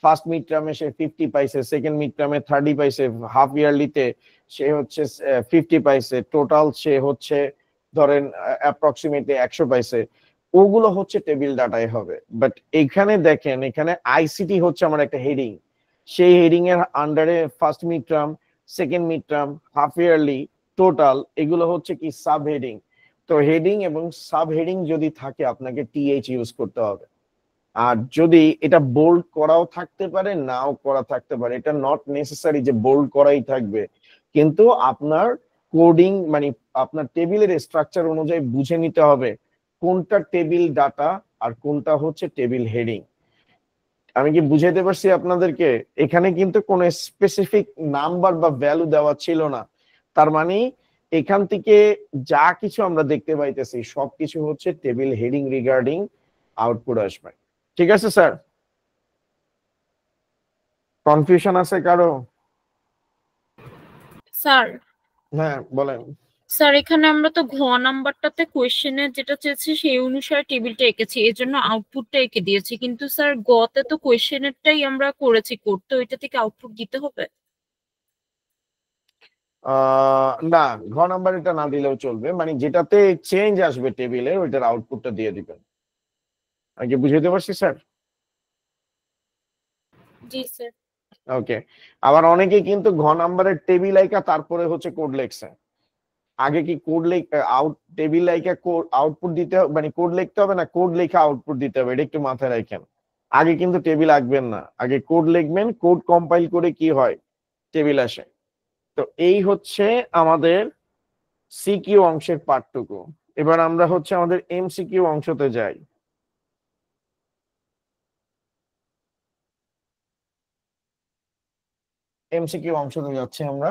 ফার্স্ট মিড টার্মে সে 50 পাইছে, সেকেন্ড মিড টার্মে 30 পাইছে, হাফ ইয়ারলিতে সে হচ্ছে 50 পাইছে, টোটাল সে হচ্ছে ধরেন অ্যাপ্রক্সিমেটলি 100 পাইছে, ওগুলো হচ্ছে টেবিল ডাটায় হবে। বাট এখানে দেখেন, এখানে আইসিটি হচ্ছে আমার একটা হেডিং, সেই হেডিং এর আন্ডারে first mid term, second mid term, half yearly, total, এগুলো হচ্ছে কি সাব হেডিং। তো হেডিং এবং সাব হেডিং যদি থাকে আপনাকে টিএইচ ইউজ করতে হবে। আর যদি এটা বোল্ড করাও থাকতে পারে, নাও করা থাকতে পারে, এটা নট নেসেসারি যে বোল্ড করাই থাকবে, কিন্তু আপনার কোডিং মানে আপনার টেবিলের স্ট্রাকচার অনুযায়ী বুঝে নিতে হবে কোনটা টেবিল ডাটা আর কোনটা হচ্ছে টেবিল হেডিং। আমি কি বুঝাইতে পারছি আপনাদেরকে? এখানে কিন্তু কোনো স্পেসিফিক নাম্বার বা ভ্যালু দেওয়া ছিল না, তার মানে এখান থেকে যা কিছু আমরা দেখতে পাইতেছি সবকিছু হচ্ছে টেবিল হেডিং রিগার্ডিং আউটপুট আসবে। ঠিক আছে স্যার? কনফিউশন আছে কারো? স্যার হ্যাঁ বলেন। স্যার এখানে আমরা তো ঘ নাম্বারটাতে কোয়েশ্চেনে যেটা চেয়েছি সেই অনুসারে টেবিলটা এঁকেছি, এর জন্য আউটপুটটা এঁকে দিয়েছি, কিন্তু স্যার গতে তো কোয়েশ্চেনেরটাই আমরা করেছি কোড, তো এটা থেকে আউটপুট দিতে হবে? না, ঘ নাম্বার এটা না দিলেও চলবে, মানে যেটাতে চেঞ্জ আসবে টেবিলের ওইটার আউটপুটটা দিয়ে দিবেন। আগে বুঝাইতে পারছি স্যার? জি স্যার। ওকে। আবার অনেকে কিন্তু ঘ নাম্বারের টেবিল আইকা তারপরে হচ্ছে কোড লেখছে। আগে কি কোড টেবিল আইকা আউটপুট দিতে হবে, মানে কোড লিখতে হবে না, কোড লেখা আউটপুট দিতে হবে, এটা একটু মাথায় রাখেন। আগে কিন্তু টেবিল আঁকবেন না, আগে কোড লিখবেন, কোড কম্পাইল করে কি হয় টেবিল আসে। তো এই হচ্ছে আমাদের সিকিউ অংশের পার্টটুকু। এবার আমরা হচ্ছে আমাদের এমসিকিউ অংশতে যাই। এমসিকিউ অংশতে যাচ্ছি আমরা।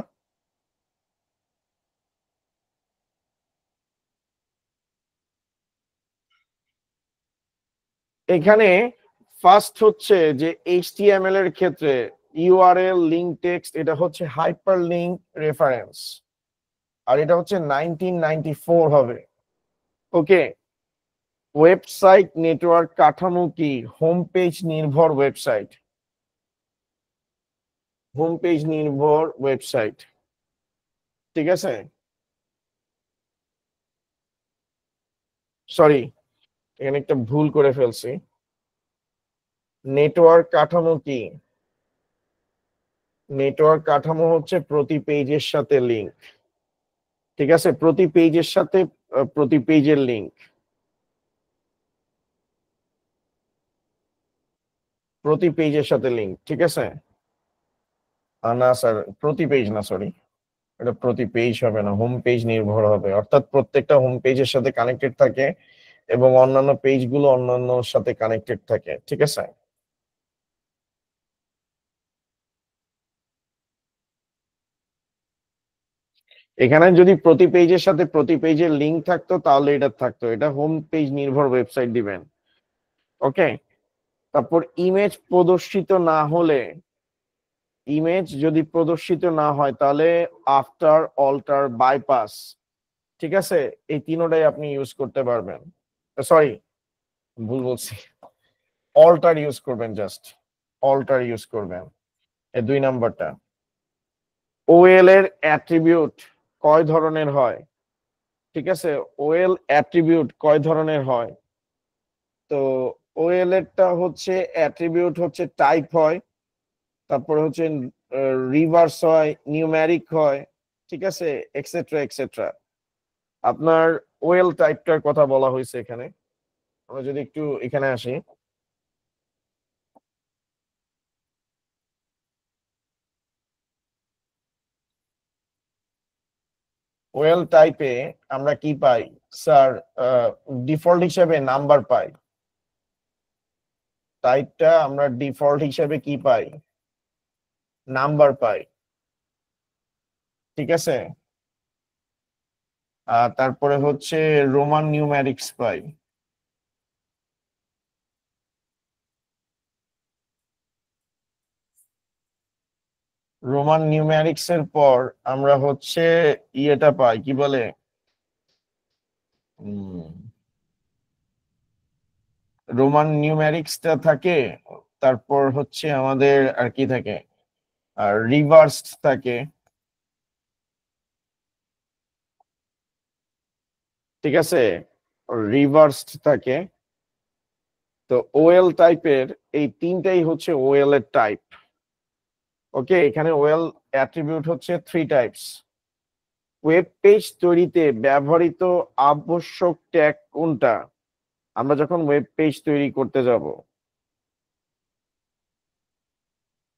এখানে ফার্স্ট হচ্ছে যে এইচটিএমএল এর ক্ষেত্রে ইউআরএল লিংক টেক্সট, এটা হচ্ছে হাইপার লিংক রেফারেন্স, আর এটা হচ্ছে 1994 হবে। ওকে। ওয়েবসাইট নেটওয়ার্ক কাঠামো কি? হোম পেজ নির্ভর ওয়েবসাইট, হোম পেজ নির্ভর ওয়েবসাইট, ঠিক আছে? সরি, এখানে একটা ভুল করে ফেলছি। নেটওয়ার্ক কাঠামো কি? নেটওয়ার্ক কাঠামো হচ্ছে প্রতি পেজের সাথে লিংক, ঠিক আছে? প্রতি পেজের সাথে প্রতি পেজের লিংক, প্রতি পেজের সাথে লিংক, ঠিক আছে? না স্যার, প্রতি পেজ না, সরি, এটা প্রতি পেজ হবে না, হোম পেজ নির্ভর হবে, অর্থাৎ প্রত্যেকটা হোম পেজের সাথে কানেক্টেড থাকে এবং অন্যান্য পেজগুলো অন্যান্য সাথে কানেক্টেড থাকে, ঠিক আছে? এখানে যদি প্রতি পেজের সাথে প্রতি পেজের লিংক থাকতো তাহলে এটা থাকতো, এটা হোম পেজ নির্ভর ওয়েবসাইট দিবেন। ওকে, তারপর ইমেজ প্রদর্শিত না হলে, ইমেজ যদি প্রদর্শিত না হয় তাহলে আফটার, অল্টার, বাইপাস, ঠিক আছে, এই তিনটাই আপনি ইউজ করতে পারবেন। সরি, ভুল বলছি, অল্টার ইউজ করবেন, জাস্ট অল্টার ইউজ করবেন। এই 2 নাম্বারটা। ওএল এর অ্যাট্রিবিউট কয় ধরনের হয়? ঠিক আছে, ওএল অ্যাট্রিবিউট কয় ধরনের হয়? তো ওএল এরটা হচ্ছে অ্যাট্রিবিউট হচ্ছে টাইপ হয়, তারপর হচ্ছে রিভার্স হয়, নিউমেরিক হয়, ঠিক আছে, এক্সেট্রা এক্সেট্রা। আপনার ওএল টাইপটার কথা বলা হয়েছে এখানে। আমরা যদি একটু এখানে আসি, ওয়েল টাইপে আমরা কি পাই স্যার? ডিফল্ট হিসেবে নাম্বার পাই। টাইপটা আমরা ডিফল্ট হিসেবে কি পাই? নাম্বার পাই, ঠিক আছে। তারপরে হচ্ছে রোমান নিউমেরিক্স পাই। রোমান নিউমেরিক্স এর পর আমরা হচ্ছে ইয়েটা পাই, কি বলে, রোমান নিউমেরিক্সটা থাকে, তারপর হচ্ছে আমাদের আর কি থাকে, আর রিভার্সড থাকে, ঠিক আছে, রিভার্সড থাকে। তো ওএল টাইপের এই তিনটাই হচ্ছে ওএল এর টাইপ। ওকে, এখানে ওএল অ্যাট্রিবিউট হচ্ছে 3 টাইপস। ওয়েব পেজ তৈরিতে ব্যবহৃত আবশ্যক ট্যাগ কোনটা? আমরা যখন ওয়েব পেজ তৈরি করতে যাব,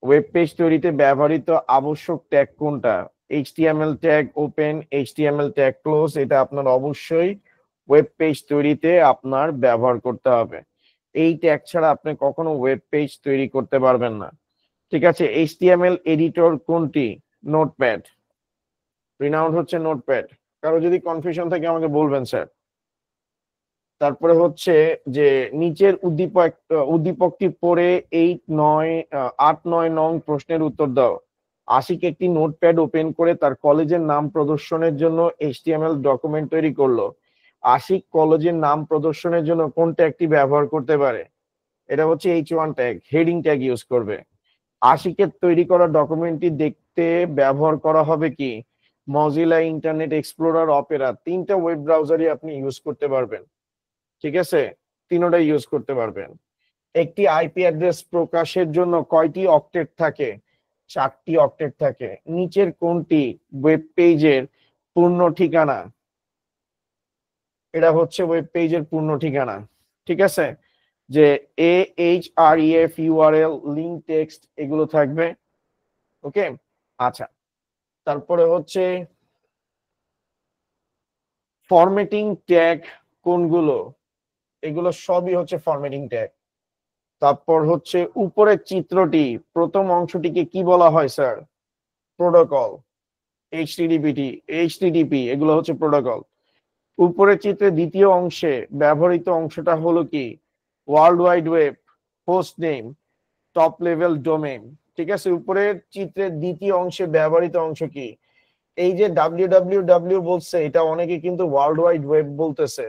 ওয়েব পেজ তৈরিতে ব্যবহৃত আবশ্যক ট্যাগ কোনটা? HTML tag open, HTML tag close, এটা আপনার অবশ্যই ওয়েব পেজ তৈরিতে আপনার ব্যবহার করতে হবে। এই ট্যাগ ছাড়া আপনি কখনো ওয়েব পেজ তৈরি করতে পারবেন না, ঠিক আছে। HTML এডিটর কোনটি? নোটপ্যাড, রিনাউন্ড হচ্ছে নোটপ্যাড। কারো যদি কনফিউশন থাকে আমাকে বলবেন স্যার। তারপরে হচ্ছে যে নিচের উদ্দীপকটি পড়ে 8-9 নং প্রশ্নের উত্তর দাও। আশিক একটি নোটপ্যাড ওপেন করে তার কলেজের নাম প্রদর্শনের জন্য HTML ডকুমেন্ট তৈরি করলো। আশিক কলেজের নাম প্রদর্শনের জন্য কোন ট্যাগটি ব্যবহার করতে পারে? এটা হচ্ছে H1 tag, heading tag use করবে। আশিকের তৈরি করা ডকুমেন্টটি দেখতে ব্যবহার করা হবে কি? মজিলা, ইন্টারনেট এক্সপ্লোরার, অপেরা, 3টা ওয়েব ব্রাউজারই আপনি ইউজ করতে পারবেন, ঠিক আছে, 3টাই ইউজ করতে পারবেন। একটি আইপি অ্যাড্রেস প্রকাশের জন্য কয়টি অক্টেট থাকে? 4টি অক্টেট থাকে। নিচের কোনটি ওয়েব পেজের পূর্ণ ঠিকানা? এটা হচ্ছে ওয়েব পেজের পূর্ণ ঠিকানা, ঠিক আছে, যে AHREF, URL, লিঙ্ক, টেক্সট এগুলো থাকবে। ওকে, আচ্ছা, তারপরে হচ্ছে ফরম্যাটিং ট্যাগ কোনগুলো? এগুলো সবই হচ্ছে ফরম্যাটিং ট্যাগ। তারপর হচ্ছে উপরের চিত্রটি প্রথম অংশটিকে কি বলা হয় স্যার? প্রোটোকল। HTTP এগুলো হচ্ছে প্রোটোকল। উপরের চিত্রের দ্বিতীয় অংশে ব্যবহৃত অংশটা হলো কি? World wide web, host name, top level domain, ঠিক আছে। উপরের চিত্রের দ্বিতীয় অংশে ব্যবহৃত অংশ কি? এই যে www বলছে, এটা অনেকে কিন্তু ওয়ার্ল্ড ওয়াইড ওয়েব বলতেছে,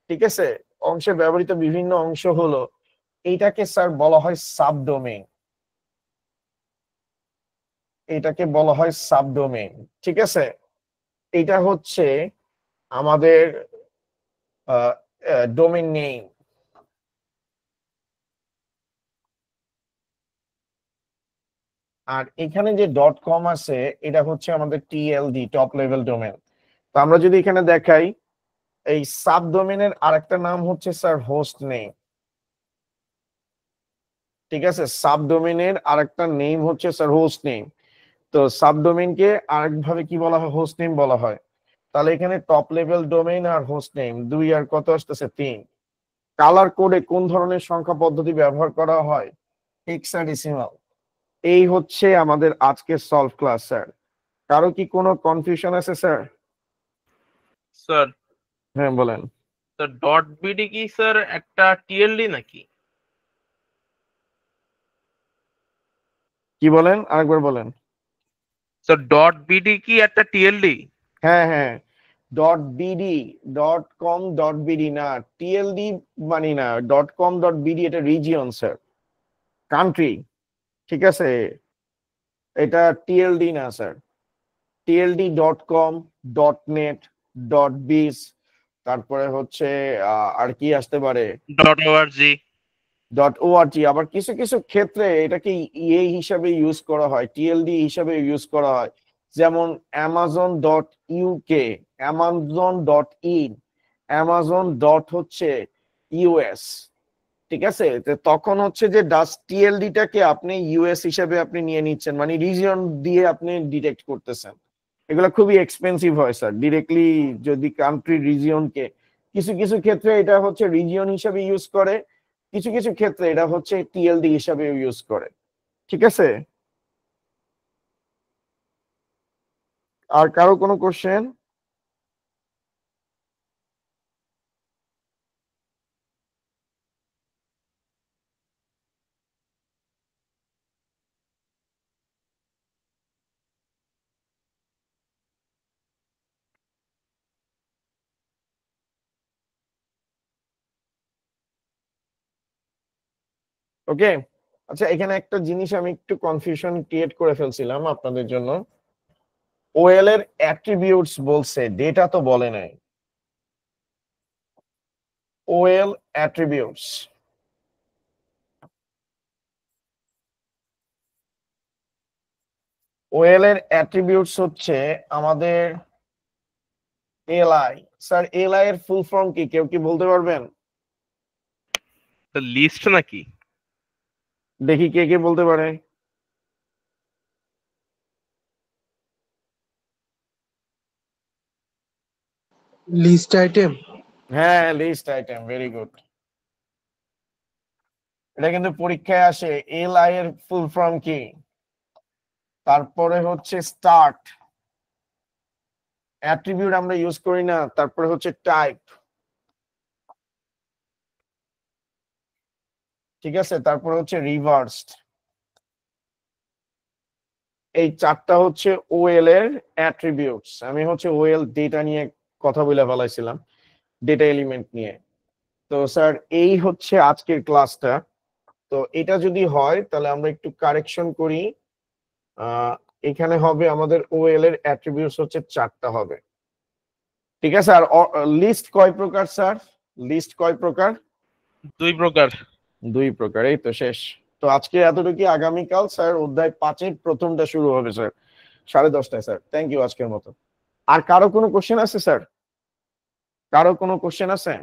ঠিক আছে। অংশে ব্যবহৃত বিভিন্ন অংশ হলো, এইটাকে স্যার বলা হয় সাবডোমেইন, এটাকে বলা হয় সাবডোমেইন, ঠিক আছে। এটা হচ্ছে আমাদের ডোমেইন নেম। আর এখানে যে .com আছে, এটা হচ্ছে আমাদের TLD, টপ লেভেল ডোমেইন। তো আমরা যদি এখানে দেখাই, এই সাবডোমেইনের আরেকটা নাম হচ্ছে স্যার হোস্ট নেম, ঠিক আছে। সাবডোমেইনের আরেকটা নেম হচ্ছে স্যার হোস্ট নেম। তো সাবডোমেইনকে আরেকভাবে কি বলা হয়? হোস্ট নেম বলা হয়। তাহলে এখানে টপ লেভেল ডোমেইন আর হোস্ট নেম 2 আর কত আসতেছে? 3। কালার কোডে কোন ধরনের সংখ্যা পদ্ধতি ব্যবহার করা হয়? হেক্সাডেসিমাল। এই হচ্ছে আমাদের আজকের সলভ ক্লাস স্যার। কারো কি কোনো কনফিউশন আছে স্যার? স্যার হ্যাঁ বলেন। স্যার ডট বিডি কি স্যার একটা টিএলডি নাকি? কি বলেন, আরেকবার বলেন। স্যার ডট বিডি কি একটা টিএলডি? হ্যাঁ হ্যাঁ, dot BD, dot com dot BD না, টিএলডি মানি না, ডট কম ডট বিডি এটা রিজিয়ন স্যার, কান্ট্রি, ঠিক আছে? এটা টিএলডি না sir. TLD dot com, dot net, dot বিস, তারপরে হচ্ছে আর কি আসতে পারে, ডট ওআরজি। Dot ORG. আবার কিছু কিছু ক্ষেত্রে এটাকে ইয়ে হিসাবে ইউজ করা হয়, টিএলডি হিসাবে ইউজ করা হয়, যেমন Amazon dot UK, Amazon dot in, Amazon dot হচ্ছে ইউএস, ঠিক আছে? তো তখন হচ্ছে যে ডাস টিএলডিটাকে আপনি ইউএস হিসাবে আপনি নিয়ে নিচ্ছেন, মানে রিজিয়ন দিয়ে আপনি ডিটেক্ট করতেছেন। এগুলো খুবই এক্সপেন্সিভ হয় স্যার, ডিরেক্টলি যদি কান্ট্রি রিজিয়নকে, কিছু কিছু ক্ষেত্রে এটা হচ্ছে রিজিয়ন হিসাবে ইউজ করে, কিছু কিছু ক্ষেত্রে এটা হচ্ছে টিএলডি হিসাবে ইউজ করে, ঠিক আছে? আর কারো কোনো কোশ্চেন? ওকে, আচ্ছা এখানে একটা জিনিস আমি একটু কনফিউশন ক্রিয়েট করে ফেলছিলাম আপনাদের জন্য। ওএল এর অ্যাট্রিবিউটস বলছে, ডেটা তো বলে নাই। ওএল অ্যাট্রিবিউটস, ওএল এর অ্যাট্রিবিউটস হচ্ছে আমাদের এলআই। স্যার এলআই এর ফুল ফর্ম কি, কেউ কি বলতে পারবেন? লিস্ট নাকি? দেখি কে কে বলতে পারে। List item. হ্যাঁ, লিস্ট আইটেম, ভেরি গুড। এটা কিন্তু পরীক্ষায় আসে, এলআই এর ফুল ফর্ম কি। তারপরে হচ্ছে স্টার্ট, অ্যাট্রিবিউট আমরা ইউজ করি না। তারপরে হচ্ছে টাইপ, ঠিক আছে? তারপরে হচ্ছে রিভার্সড। এই চারটা হচ্ছে ওএল এর অ্যাট্রিবিউটস। আমি হচ্ছে ওএল ডেটা নিয়ে কথা বলে ফেলাইছিলাম, ডেটা এলিমেন্ট নিয়ে। তো স্যার এই হচ্ছে আজকের ক্লাসটা। তো এটা যদি হয় তাহলে আমরা একটু কারেকশন করি। আহ এখানে হবে আমাদের ওএল এর অ্যাট্রিবিউটস হচ্ছে চারটা হবে, ঠিক আছে? আর লিস্ট কয় প্রকার স্যার? লিস্ট কয় প্রকার? 2 প্রকার। 2 প্রকার, এই তো শেষ। তো আজকে এতটুকু, আগামীকাল স্যার অধ্যায় 5-এর প্রথমটা শুরু হবে স্যার 10:30টায়। স্যার থ্যাংক ইউ আজকের মতো। আর কারো কোনো কোশ্চেন আছে স্যার? কারো কোনো কোশ্চেন আছে?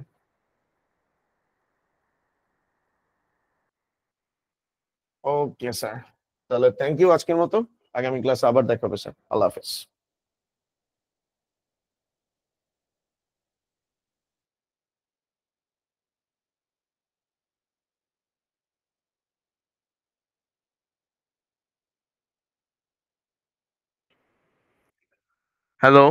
ওকে স্যার, তাহলে থ্যাংক ইউ আজকের মতো। আগামী ক্লাসে আবার দেখা হবে স্যার। আল্লাহ হাফেজ। হ্যালো।